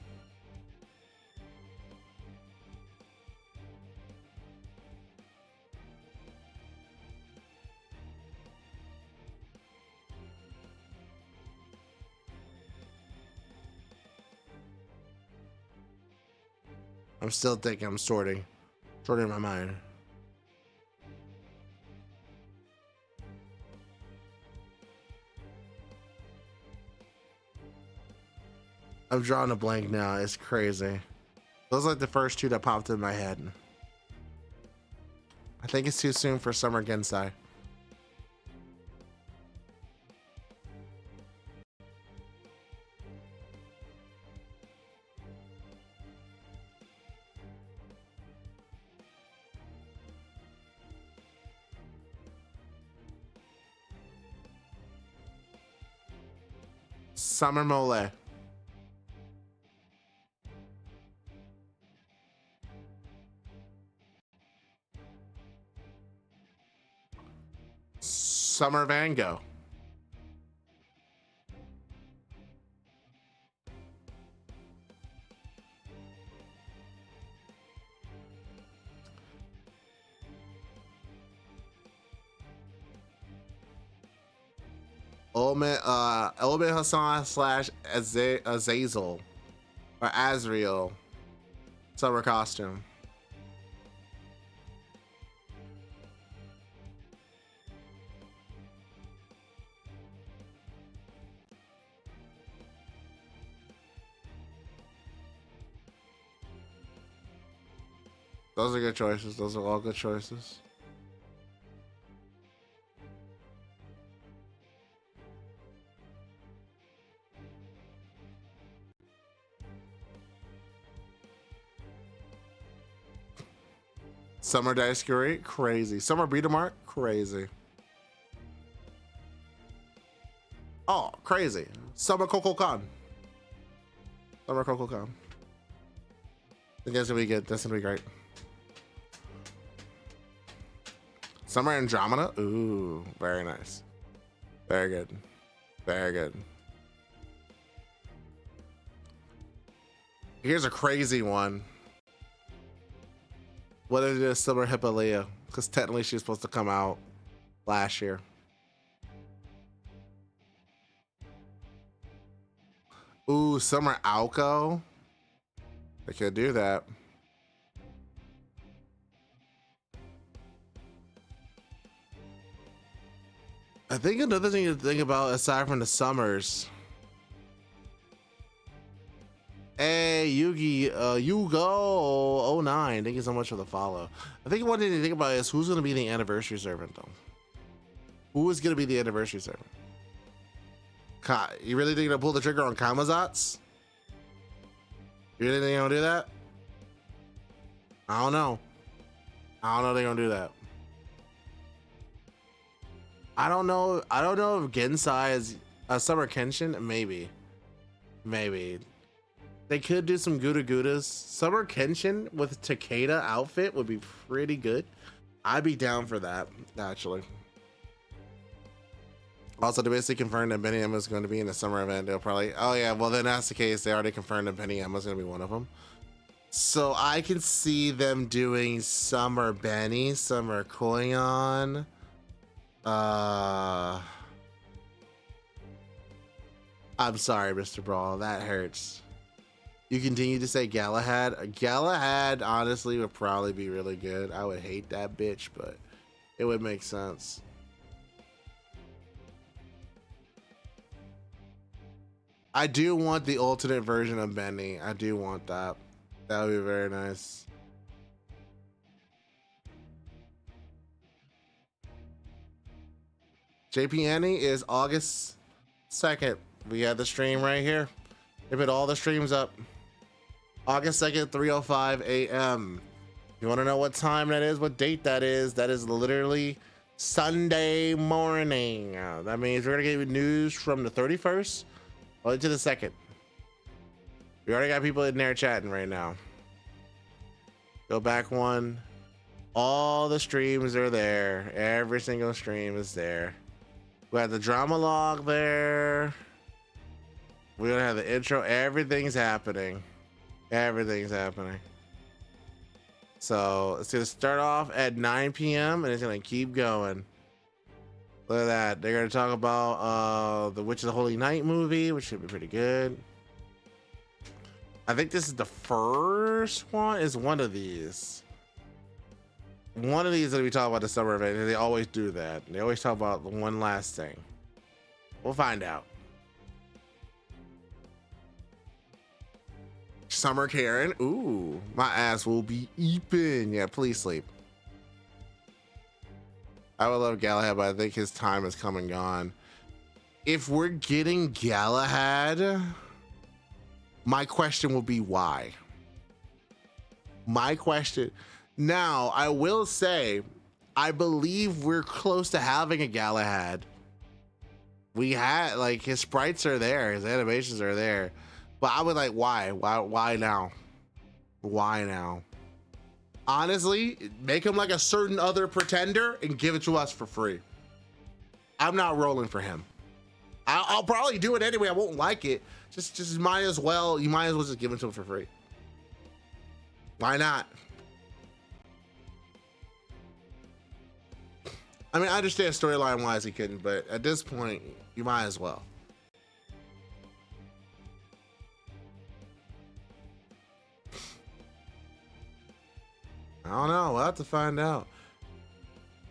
I'm still thinking. I'm sorting in my mind. I'm drawing a blank now. It's crazy. Those are like the first two that popped in my head. I think it's too soon for Summer Gensai. Summer Mole. Summer Van Gogh. Ultimate Hassan slash Azazel or Azriel summer costume. Those are good choices. Those are all good choices. Summer Daisuke, crazy. Summer Beatamark, crazy. Oh, crazy. Summer Coco Con. Summer Coco Con. I think that's gonna be good. That's gonna be great. Summer Andromeda. Ooh, very nice. Very good. Very good. Here's a crazy one. What if it is Summer Hippolea? Because technically she's supposed to come out last year. Ooh, Summer Alco. They could do that. I think another thing to think about aside from the summers. Hey, Yugi, Yugo 09. Thank you so much for the follow. I think one thing to think about is who's going to be the anniversary servant, though. Who is going to be the anniversary servant? You really think they'll pull the trigger on Kamazats? You really think they're going to do that? I don't know. I don't know if they're going to do that. I don't know. I don't know if Gensai is Summer Kenshin. Maybe. They could do some Guda Gudas. Summer Kenshin with Takeda outfit would be pretty good. I'd be down for that, actually. Also, they basically confirmed that Benny Emma is going to be in the summer event. They'll probably, oh yeah, well then that's the case. They already confirmed that Benny Emma is going to be one of them. So I can see them doing Summer Benny, Summer Koyon. I'm sorry, Mr. Brawl. That hurts. You continue to say Galahad. Galahad, honestly, would probably be really good. I would hate that bitch, but it would make sense. I do want the alternate version of Benny. I do want that. That would be very nice. JP Annie is August 2nd. We have the stream right here. They put all the streams up. August 2nd, 3:05 a.m. You want to know what time that is, what date that is literally Sunday morning. That means we're going to give you news from the 31st all the way to the 2nd. We already got people in there chatting right now. Go back one. All the streams are there. Every single stream is there. We have the drama log there. We're gonna have the intro. Everything's happening. Everything's happening. So it's gonna start off at 9 p.m. and it's gonna keep going. Look at that. They're gonna talk about the Witch of the Holy Night movie, which should be pretty good. I think this is the first one. Is one of these. One of these that we talk about the summer event, and they always do that. They always talk about the one last thing. We'll find out. Summer Karen. Ooh, my ass will be eeping. Yeah, please sleep. I would love Galahad, but I think his time has come and gone. If we're getting Galahad, my question will be why? My question. Now, I will say, I believe we're close to having a Galahad. We had, like, his sprites are there, his animations are there. But I would like, why? Why now? Why now? Honestly, make him like a certain other pretender and give it to us for free. I'm not rolling for him. I'll probably do it anyway. I won't like it. Just might as well. You might as well just give it to him for free. Why not? I mean, I understand storyline wise he couldn't, but at this point, you might as well. I don't know. We'll have to find out.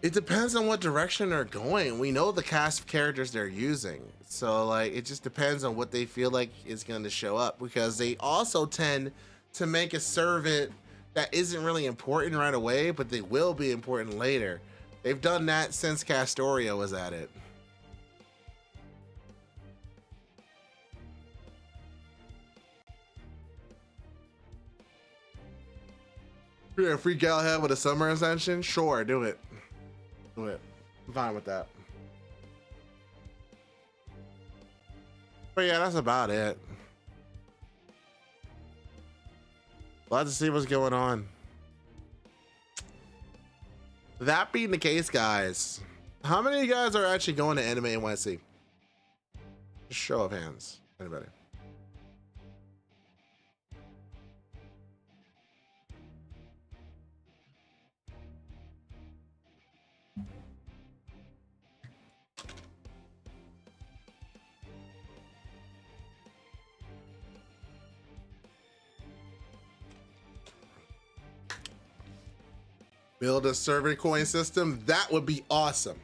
It depends on what direction they're going. We know the cast of characters they're using. So, like, it just depends on what they feel like is going to show up. Because they also tend to make a servant that isn't really important right away, but they will be important later. They've done that since Castoria was at it. Yeah, free Galahad with a summer ascension? Sure, do it. Do it. I'm fine with that. But yeah, that's about it. We'll have to see what's going on. That being the case, guys, how many of you guys are actually going to Anime NYC? Just show of hands. Anybody? Build a server coin system. That would be awesome.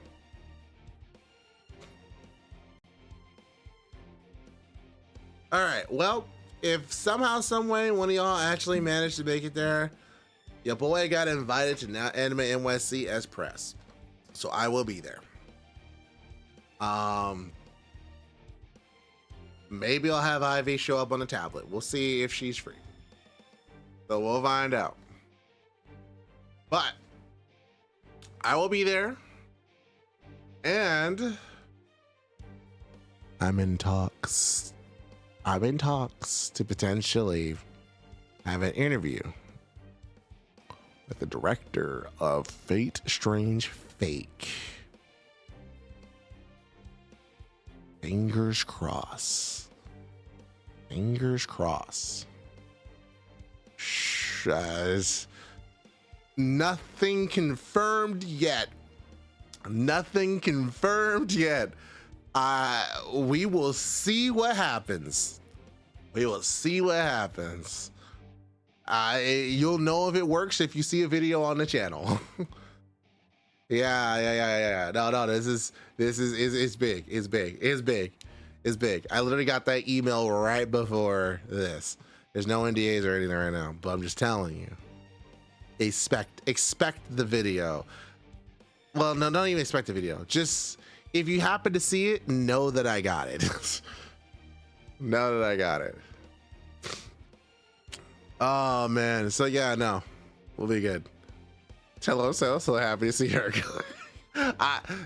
All right. Well, if somehow, some way, one of y'all actually managed to make it there, your boy got invited to now Anime NYC as press, so I will be there. Maybe I'll have Ivy show up on the tablet. We'll see if she's free. So we'll find out. But I will be there, and I'm in talks to potentially have an interview with the director of Fate Strange Fake. Fingers crossed. Fingers crossed. Nothing confirmed yet. Nothing confirmed yet. We will see what happens. We will see what happens. You'll know if it works if you see a video on the channel. Yeah. No. This is it's big. It's big. I literally got that email right before this. There's no NDAs or anything right now, but I'm just telling you. Expect the video. Well, no, don't even expect the video. Just if you happen to see it, know that I got it. Know that I got it. Oh man. So yeah, no, we'll be good. Hello, so happy to see her.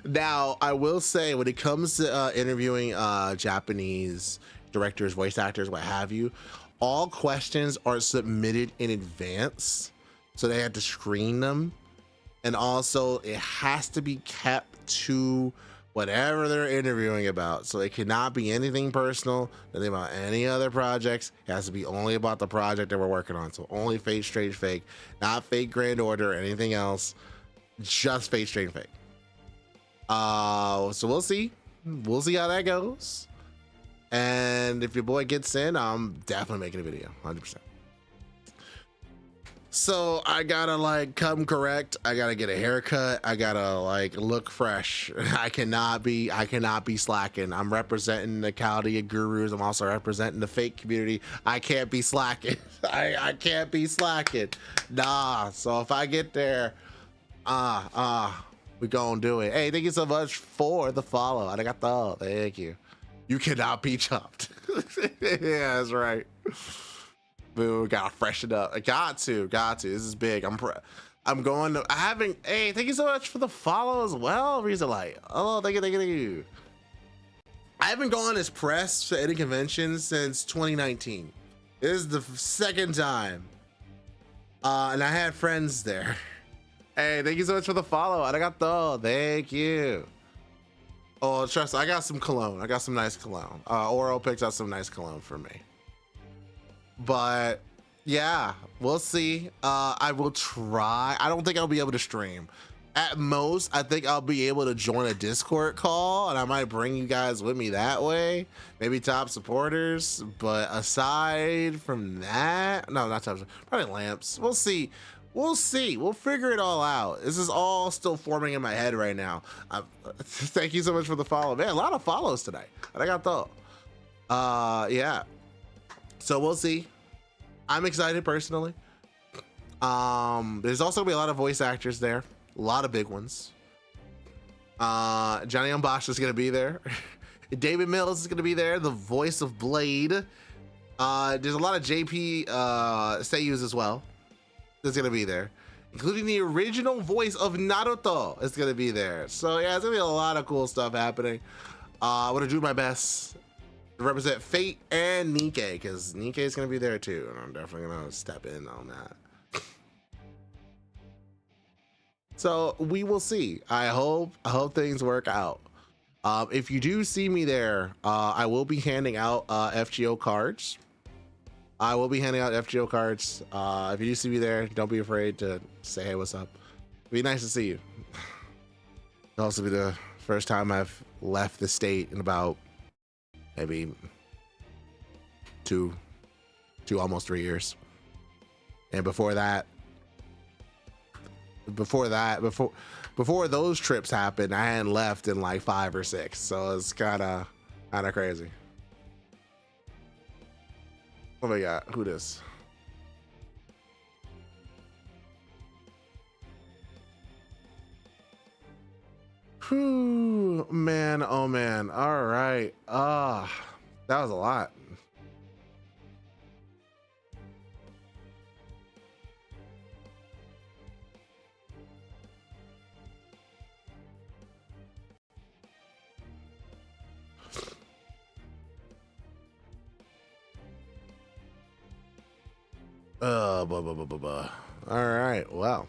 Now I will say, when it comes to interviewing Japanese directors, voice actors, what have you, all questions are submitted in advance, so they have to screen them, and also it has to be kept to whatever they're interviewing about. So it cannot be anything personal, nothing about any other projects. It has to be only about the project that we're working on. So only Fate Strange Fake, not Fate Grand Order or anything else, just Fate Strange Fake. So we'll see how that goes. And if your boy gets in, I'm definitely making a video, 100%. So I gotta like come correct. I gotta get a haircut. I gotta like look fresh. I cannot be slacking. I'm representing the Chaldean gurus. I'm also representing the fake community. I can't be slacking. I can't be slacking. Nah. So if I get there, we gonna do it. Hey, thank you so much for the follow. Arigato. Thank you. You cannot be chopped. Yeah, that's right. Boo, gotta freshen up. I got to. This is big. I'm going to. Hey, thank you so much for the follow as well. Reason Light. Oh, thank you. I haven't gone as press to any convention since 2019. This is the second time. And I had friends there. Hey, thank you so much for the follow. Arigato. Thank you. Oh, trust me, I got some cologne. I got some nice cologne. Oro picked out some nice cologne for me. But yeah, we'll see. I will try. I don't think I'll be able to stream. At most, I think I'll be able to join a Discord call, and I might bring you guys with me that way. Maybe top supporters. But aside from that, no, not top. Probably lamps. We'll see. We'll figure it all out. This is all still forming in my head right now. Thank you so much for the follow, man. A lot of follows today. I got though. Yeah. So we'll see. I'm excited personally. There's also gonna be a lot of voice actors there, a lot of big ones. Johnny Umbash is gonna be there. David Mills is gonna be there, the voice of Blade. There's a lot of JP seiyus as well that's gonna be there, including the original voice of Naruto is gonna be there. So yeah, it's gonna be a lot of cool stuff happening. I'm gonna do my best to represent Fate and Nikkei, because Nikkei is going to be there too, and I'm definitely going to step in on that. So we will see. I hope things work out. If you do see me there, I will be handing out FGO cards. If you do see me there, don't be afraid to say, hey, what's up? It'd be nice to see you. It'll also be the first time I've left the state in about maybe two almost 3 years. And before those trips happened, I hadn't left in like 5 or 6. So it's kind of crazy. What do we got? Who this? Whew, man, oh man. All right. That was a lot. All right, well.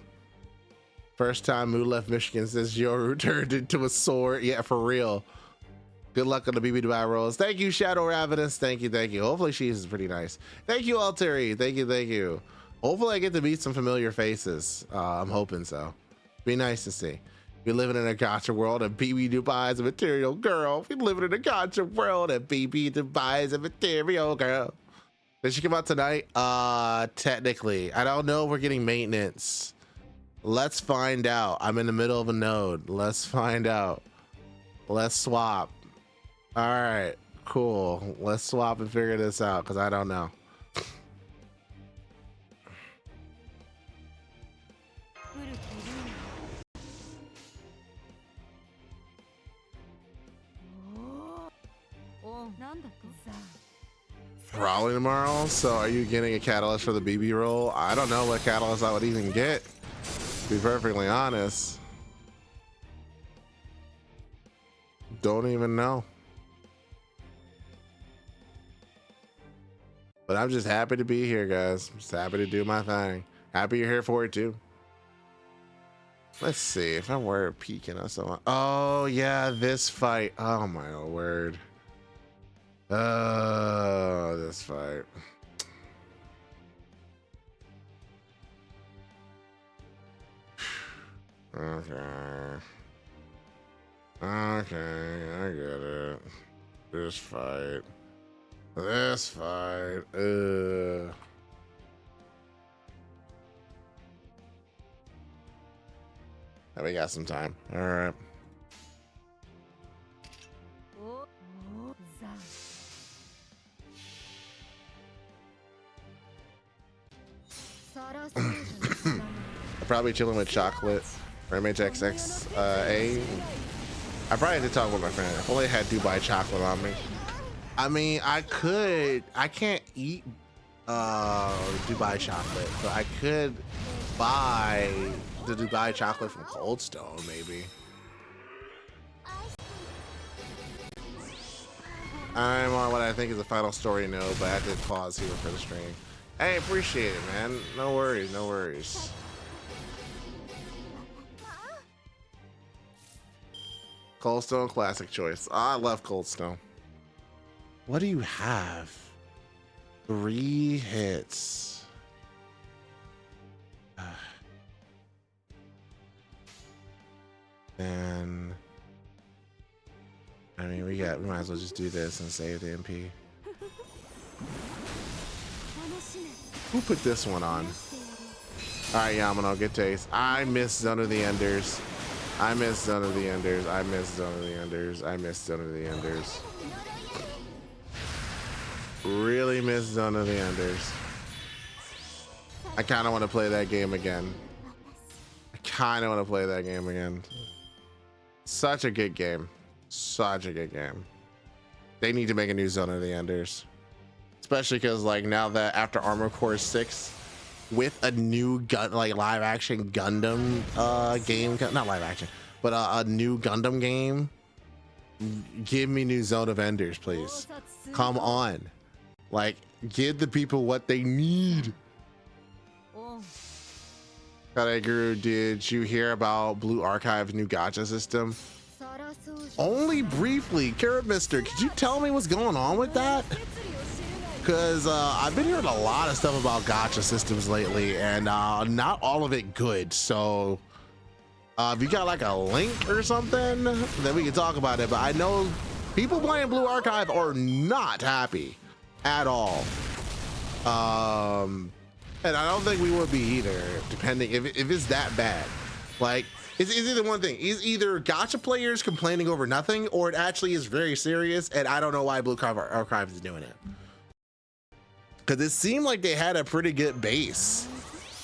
First time Moo left Michigan since Yoru turned into a sword. Yeah, for real. Good luck on the BB Dubai rolls. Thank you, Shadow Ravenous. Thank you. Hopefully she's pretty nice. Thank you, Alteri. Thank you. Hopefully I get to meet some familiar faces. I'm hoping so. Be nice to see. We're living in a gotcha world and BB Dubai is a material girl. We're living in a gotcha world and BB Dubai is a material girl. Did she come out tonight? Technically. I don't know if we're getting maintenance. Let's find out. I'm in the middle of a node. Let's find out. Let's swap. All right, cool. Let's swap and figure this out because I don't know. Raleigh tomorrow. So are you getting a catalyst for the BB roll? I don't know what catalyst I would even get, to be perfectly honest. Don't even know. But I'm just happy to be here, guys. I'm just happy to do my thing. Happy you're here for it too. Let's see if I were peeking or something. Oh yeah, this fight. Oh my word. This fight. Okay, I get it. This fight. We got some time. All right. I'm probably chilling with chocolate. MHXXA. I probably did talk with my friend. If only I had Dubai chocolate on me. I mean, I can't eat Dubai chocolate, but I could buy the Dubai chocolate from Cold Stone, maybe. I'm on what I think is the final story node, but I have to pause here for the stream. Hey, appreciate it, man. No worries, no worries. Cold Stone classic choice. I love Cold Stone. What do you have? 3 hits. And I mean, we might as well just do this and save the MP. Who put this one on? All right, Yamano, good taste. I miss Zone of the Enders. I miss Zone of the Enders. I miss Zone of the Enders. I miss Zone of the Enders. Really miss Zone of the Enders. I kind of want to play that game again. I kind of want to play that game again. Such a good game. Such a good game. They need to make a new Zone of the Enders. Especially because like now that after Armored Core 6 with a new live action Gundam game, not live action, but a new Gundam game, give me new Zone of Enders, please. Come on. Like, give the people what they need. Kadeguru, did you hear about Blue Archive's new gacha system? Only briefly. Carrot Mister, could you tell me what's going on with that? Because I've been hearing a lot of stuff about gacha systems lately, and not all of it good. So if you got like a link or something, then we can talk about it. But I know people playing Blue Archive are not happy at all. And I don't think we would be either, depending if it's that bad. Like, it's either one thing. It's either gacha players complaining over nothing, or it actually is very serious, and I don't know why Blue Archive is doing it. Because it seemed like they had a pretty good base.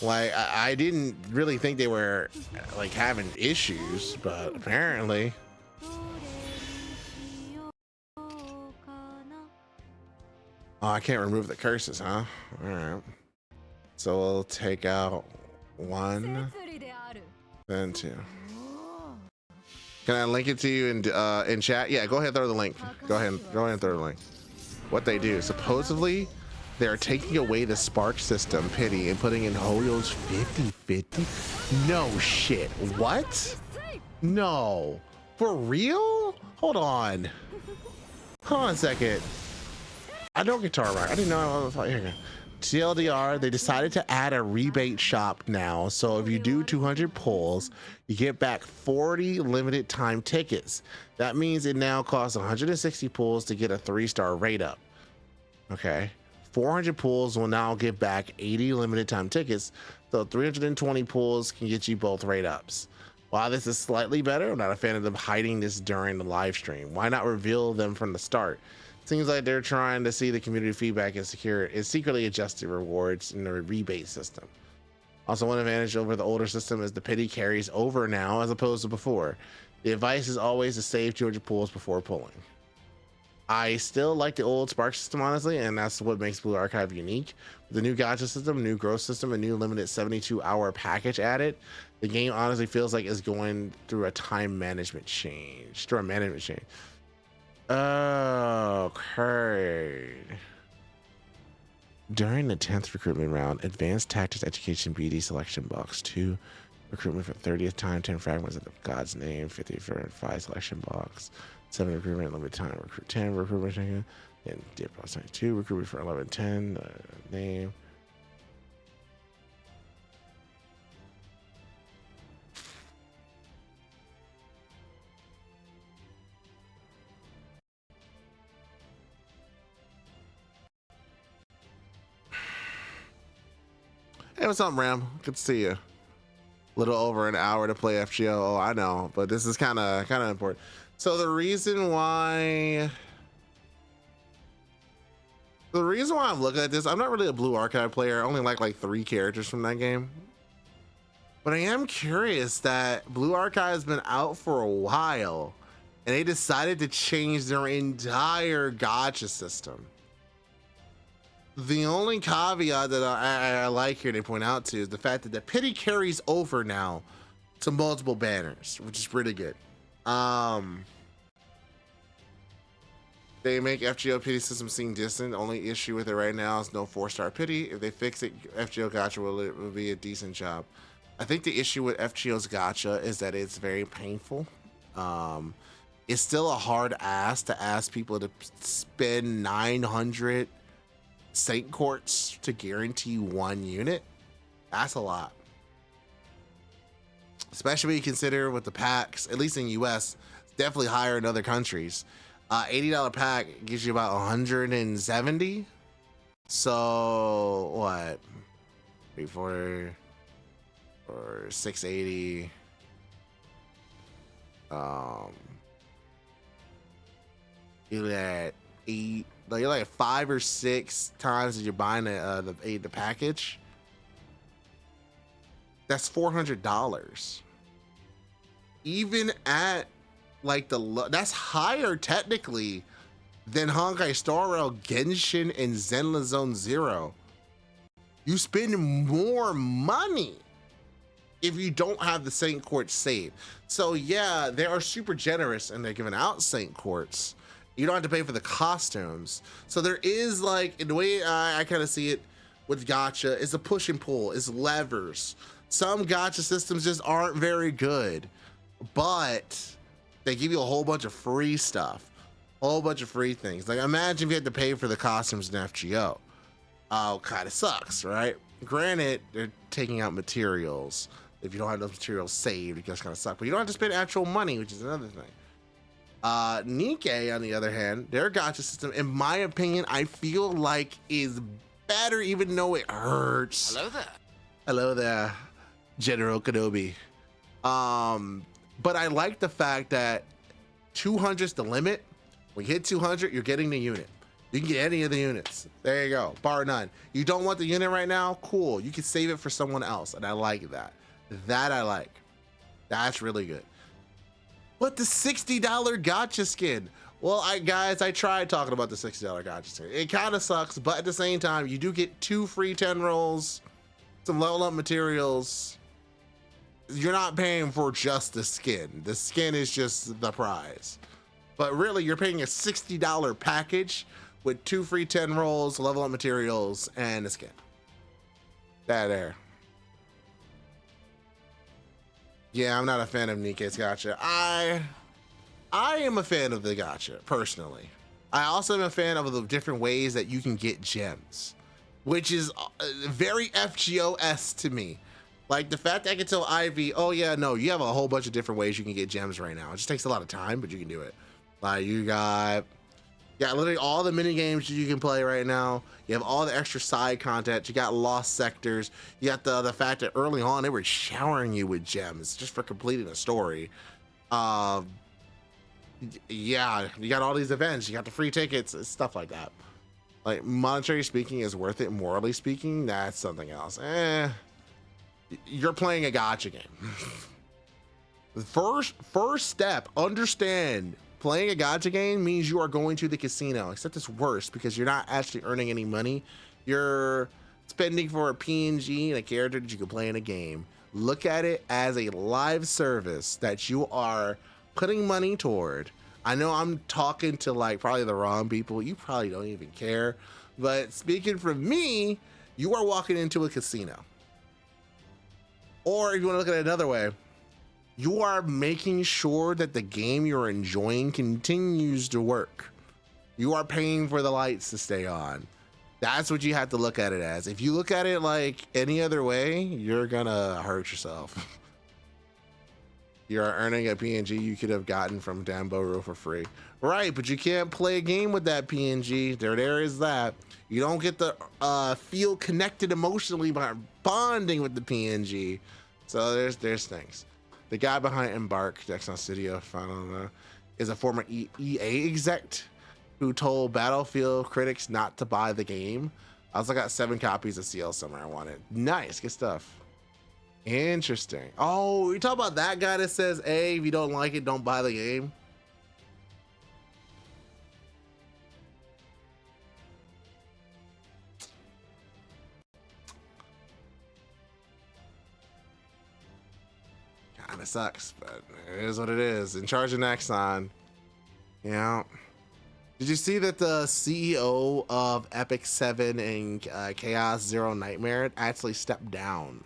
Like, I didn't really think they were like having issues, but apparently. Oh, I can't remove the curses, huh? All right. So we'll take out 1, then 2. Can I link it to you in chat? Yeah, go ahead and throw the link. Go ahead and throw the link. What they do, supposedly, they're taking away the Spark system pity and putting in Hoyo's 50-50. No shit. What? No. For real? Hold on. Hold on a second. I know Guitar Rock. I didn't know I was here. TLDR, they decided to add a rebate shop now. So if you do 200 pulls, you get back 40 limited time tickets. That means it now costs 160 pulls to get a 3-star rate up. Okay. 400 pulls will now give back 80 limited time tickets. So 320 pulls can get you both rate ups. While this is slightly better, I'm not a fan of them hiding this during the live stream. Why not reveal them from the start? Seems like they're trying to see the community feedback and secretly adjusted rewards in the rebate system. Also, one advantage over the older system is the pity carries over now as opposed to before. The advice is always to save 200 pulls before pulling. I still like the old Spark system, honestly, and that's what makes Blue Archive unique. With the new gacha system, new growth system, a new limited 72-hour package added, the game honestly feels like it's going through a time management change. Okay. During the 10th recruitment round, Advanced Tactics Education BD Selection Box 2, recruitment for 30th time, 10 fragments of the God's Name, 50 for 5 selection box, 7 recruitment, limited time, recruit 10, recruitment, and Dear Boss 2, recruitment for 11, 10, name. Hey, what's up, Ram? Good to see you. little over an hour to play FGO. Oh, I know, but this is kind of important. So the reason why I'm looking at this, I'm not really a Blue Archive player. I only like 3 characters from that game. But I am curious that Blue Archive has been out for a while and they decided to change their entire gacha system. The only caveat that I like here to point out to is the fact that the pity carries over now to multiple banners, which is pretty good. They make FGO pity system seem distant. The only issue with it right now is no 4-star pity. If they fix it, FGO gacha will be a decent job. I think the issue with FGO's gacha is that it's very painful. It's still a hard ask to ask people to spend 900 Saint Quartz to guarantee 1 unit. That's a lot. Especially when you consider with the packs, at least in US, it's definitely higher in other countries. $80 pack gives you about 170. So what? 340 or 680. You're at 8. You're like 5 or 6 times as you're buying the package. That's $400. Even at like that's higher technically than Honkai Star Rail, Genshin, and Zenless Zone Zero. You spend more money if you don't have the Saint Quartz saved. So yeah, they are super generous and they're giving out Saint Quartz. You don't have to pay for the costumes. So there is, like, in the way I kind of see it with gacha, it's a push and pull, it's levers. Some gacha systems just aren't very good, but they give you a whole bunch of free stuff, a whole bunch of free things. Like, imagine if you had to pay for the costumes in FGO. Oh, kind of sucks, right? Granted, they're taking out materials. If you don't have those materials saved, it just kind of sucks. But you don't have to spend actual money, which is another thing. Nikkei, on the other hand, their gacha system, in my opinion, I feel like is better, even though it hurts. Hello there. Hello there, General Kenobi. But I like the fact that 200 is the limit. When you hit 200, you're getting the unit. You can get any of the units. There you go, bar none. You don't want the unit right now? Cool, you can save it for someone else, and I like that. That I like. That's really good. But the $60 gacha skin. Well, guys, I tried talking about the $60 gacha skin. It kind of sucks, but at the same time, you do get 2 free 10 rolls, some level up materials. You're not paying for just the skin. The skin is just the prize. But really, you're paying a $60 package with 2 free 10 rolls, level up materials, and a skin. That there. Yeah, I'm not a fan of Nikkei's gacha. I am a fan of the gacha, personally. I also am a fan of the different ways that you can get gems, which is very FGO-esque to me. Like the fact that I can tell Ivy, oh yeah, no, you have a whole bunch of different ways you can get gems right now. It just takes a lot of time, but you can do it. Like you got literally all the mini games you can play right now. You have all the extra side content. You got lost sectors. You got the fact that early on they were showering you with gems just for completing a story. Yeah, you got all these events. You got the free tickets, stuff like that. Like monetary speaking is worth it. Morally speaking, that's something else. You're playing a gacha game. The first step, understand. Playing a gacha game means you are going to the casino, except it's worse because you're not actually earning any money. You're spending for a PNG and a character that you can play in a game. Look at it as a live service that you are putting money toward. I know I'm talking to like probably the wrong people. You probably don't even care. But speaking from me, you are walking into a casino. Or if you want to look at it another way, you are making sure that the game you're enjoying continues to work. You are paying for the lights to stay on. That's what you have to look at it as. If you look at it like any other way, you're gonna hurt yourself. You're earning a PNG you could have gotten from Damboru for free. Right, but you can't play a game with that PNG. There is that. You don't get to feel connected emotionally by bonding with the PNG. So there's things. The guy behind Embark, Dexon Studio, if I don't know, is a former EA exec who told Battlefield critics not to buy the game. I also got 7 copies of CL Summer I wanted. Nice, good stuff. Interesting. Oh, you talk about that guy that says, hey, if you don't like it, don't buy the game. Kinda sucks, but it is what it is. In charge of Nexon. Yeah. Did you see that the CEO of Epic 7 and Chaos Zero Nightmare actually stepped down?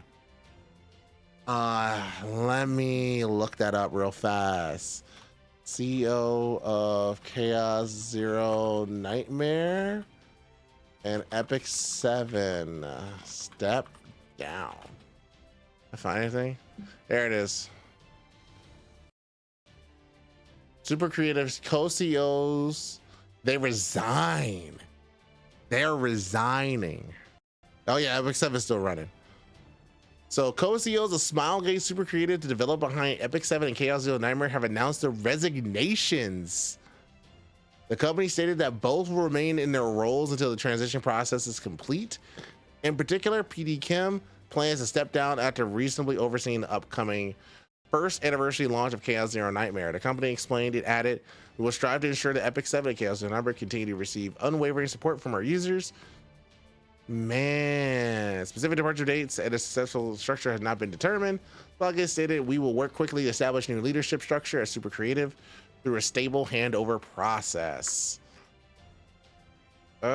Let me look that up real fast. CEO of Chaos Zero Nightmare and Epic 7 step down. I find anything? There it is. Super Creative's co-CEOs, they resign. They're resigning. Oh yeah, Epic 7 is still running. So co-CEOs of Smilegate Super Creative to develop behind Epic 7 and Chaos Zero Nightmare have announced their resignations. The company stated that both will remain in their roles until the transition process is complete. In particular, PD Kim plans to step down after reasonably overseeing the upcoming first anniversary launch of Chaos Zero Nightmare. The company explained, it added, we will strive to ensure that Epic 7 and Chaos Zero Nightmare continue to receive unwavering support from our users. Man, specific departure dates and a successful structure has not been determined. Smilegate stated, we will work quickly to establish new leadership structure at Super Creative through a stable handover process. Yeah,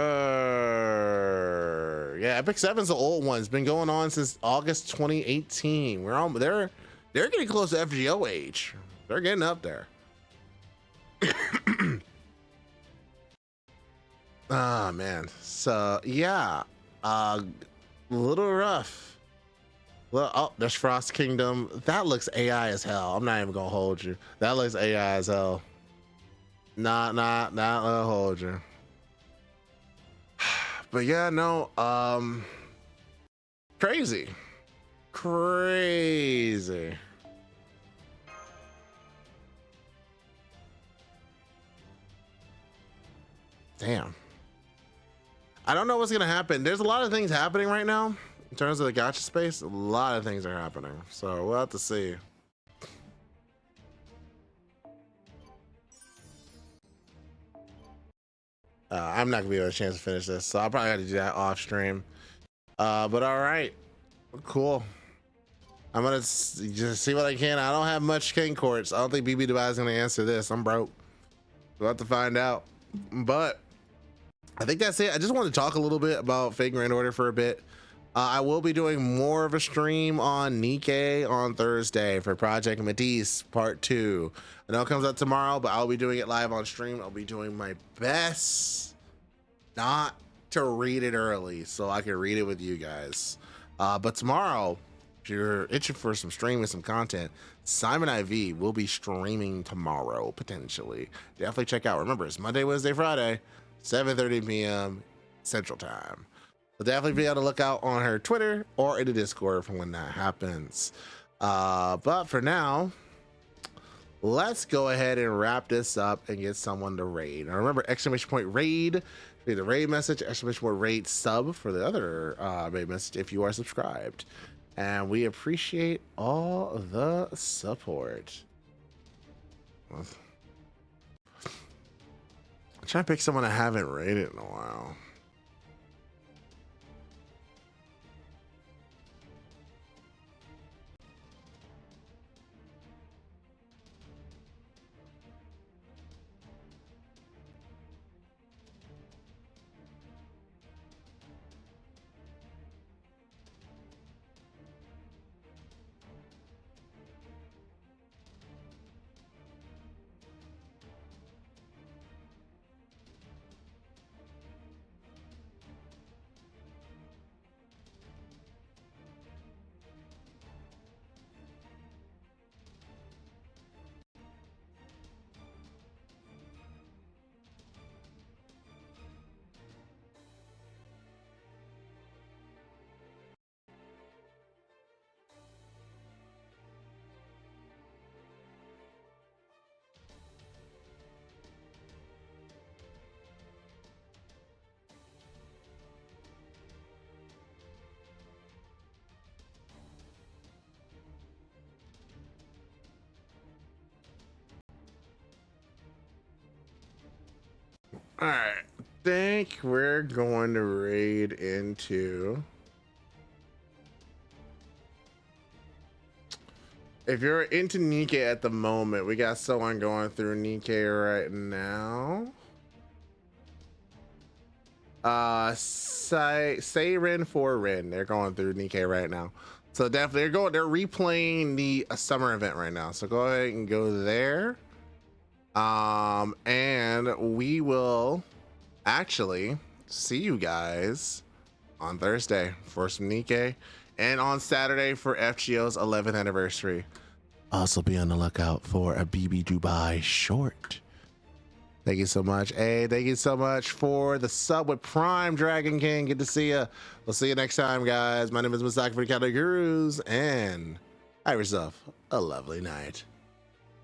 Epic 7's the old one. It's been going on since August 2018. They're getting close to FGO age. They're getting up there. Oh man. So yeah. A little rough. Well, oh, there's Frost Kingdom. That looks AI as hell. I'm not even gonna hold you. That looks AI as hell. Not gonna hold you. But yeah, no, crazy. Damn. I don't know what's gonna happen. There's a lot of things happening right now in terms of the gacha space. A lot of things are happening, so we'll have to see. I'm not gonna be able to chance to finish this, so I'll probably have to do that off stream. But all right, cool. I'm gonna just see what I can. I don't have much king courts. I don't think BB Dubai is gonna answer this. I'm broke. We'll have to find out. But I think that's it. I just want to talk a little bit about Fate Grand Order for a bit. I will be doing more of a stream on Nikkei on Thursday for Project Matisse Part 2. I know it comes out tomorrow, but I'll be doing it live on stream. I'll be doing my best not to read it early so I can read it with you guys. But tomorrow, if you're itching for some streaming, some content, Simon IV will be streaming tomorrow, potentially. Definitely check out. Remember, it's Monday, Wednesday, Friday, 7:30 p.m. Central Time. So definitely be on the lookout on her Twitter or in the Discord for when that happens. But for now, let's go ahead and wrap this up and get someone to raid. Now remember, exclamation point raid for the raid message, exclamation point raid sub for the other raid message if you are subscribed. And we appreciate all the support. I'm trying to pick someone I haven't raided in a while. All right, I think we're going to raid into. If you're into Nikkei at the moment, we got someone going through Nikkei right now. Say Rin for Rin. They're going through Nikkei right now. So definitely they're replaying the summer event right now. So go ahead and go there. And we will actually see you guys on Thursday for some Nikkei and on Saturday for FGO's 11th anniversary. Also be on the lookout for a BB Dubai short. Thank you so much. Hey, thank you so much for the sub with Prime Dragon King. Good to see you. We'll see you next time, guys. My name is Masaki for the Counter Gurus, and have yourself a lovely night.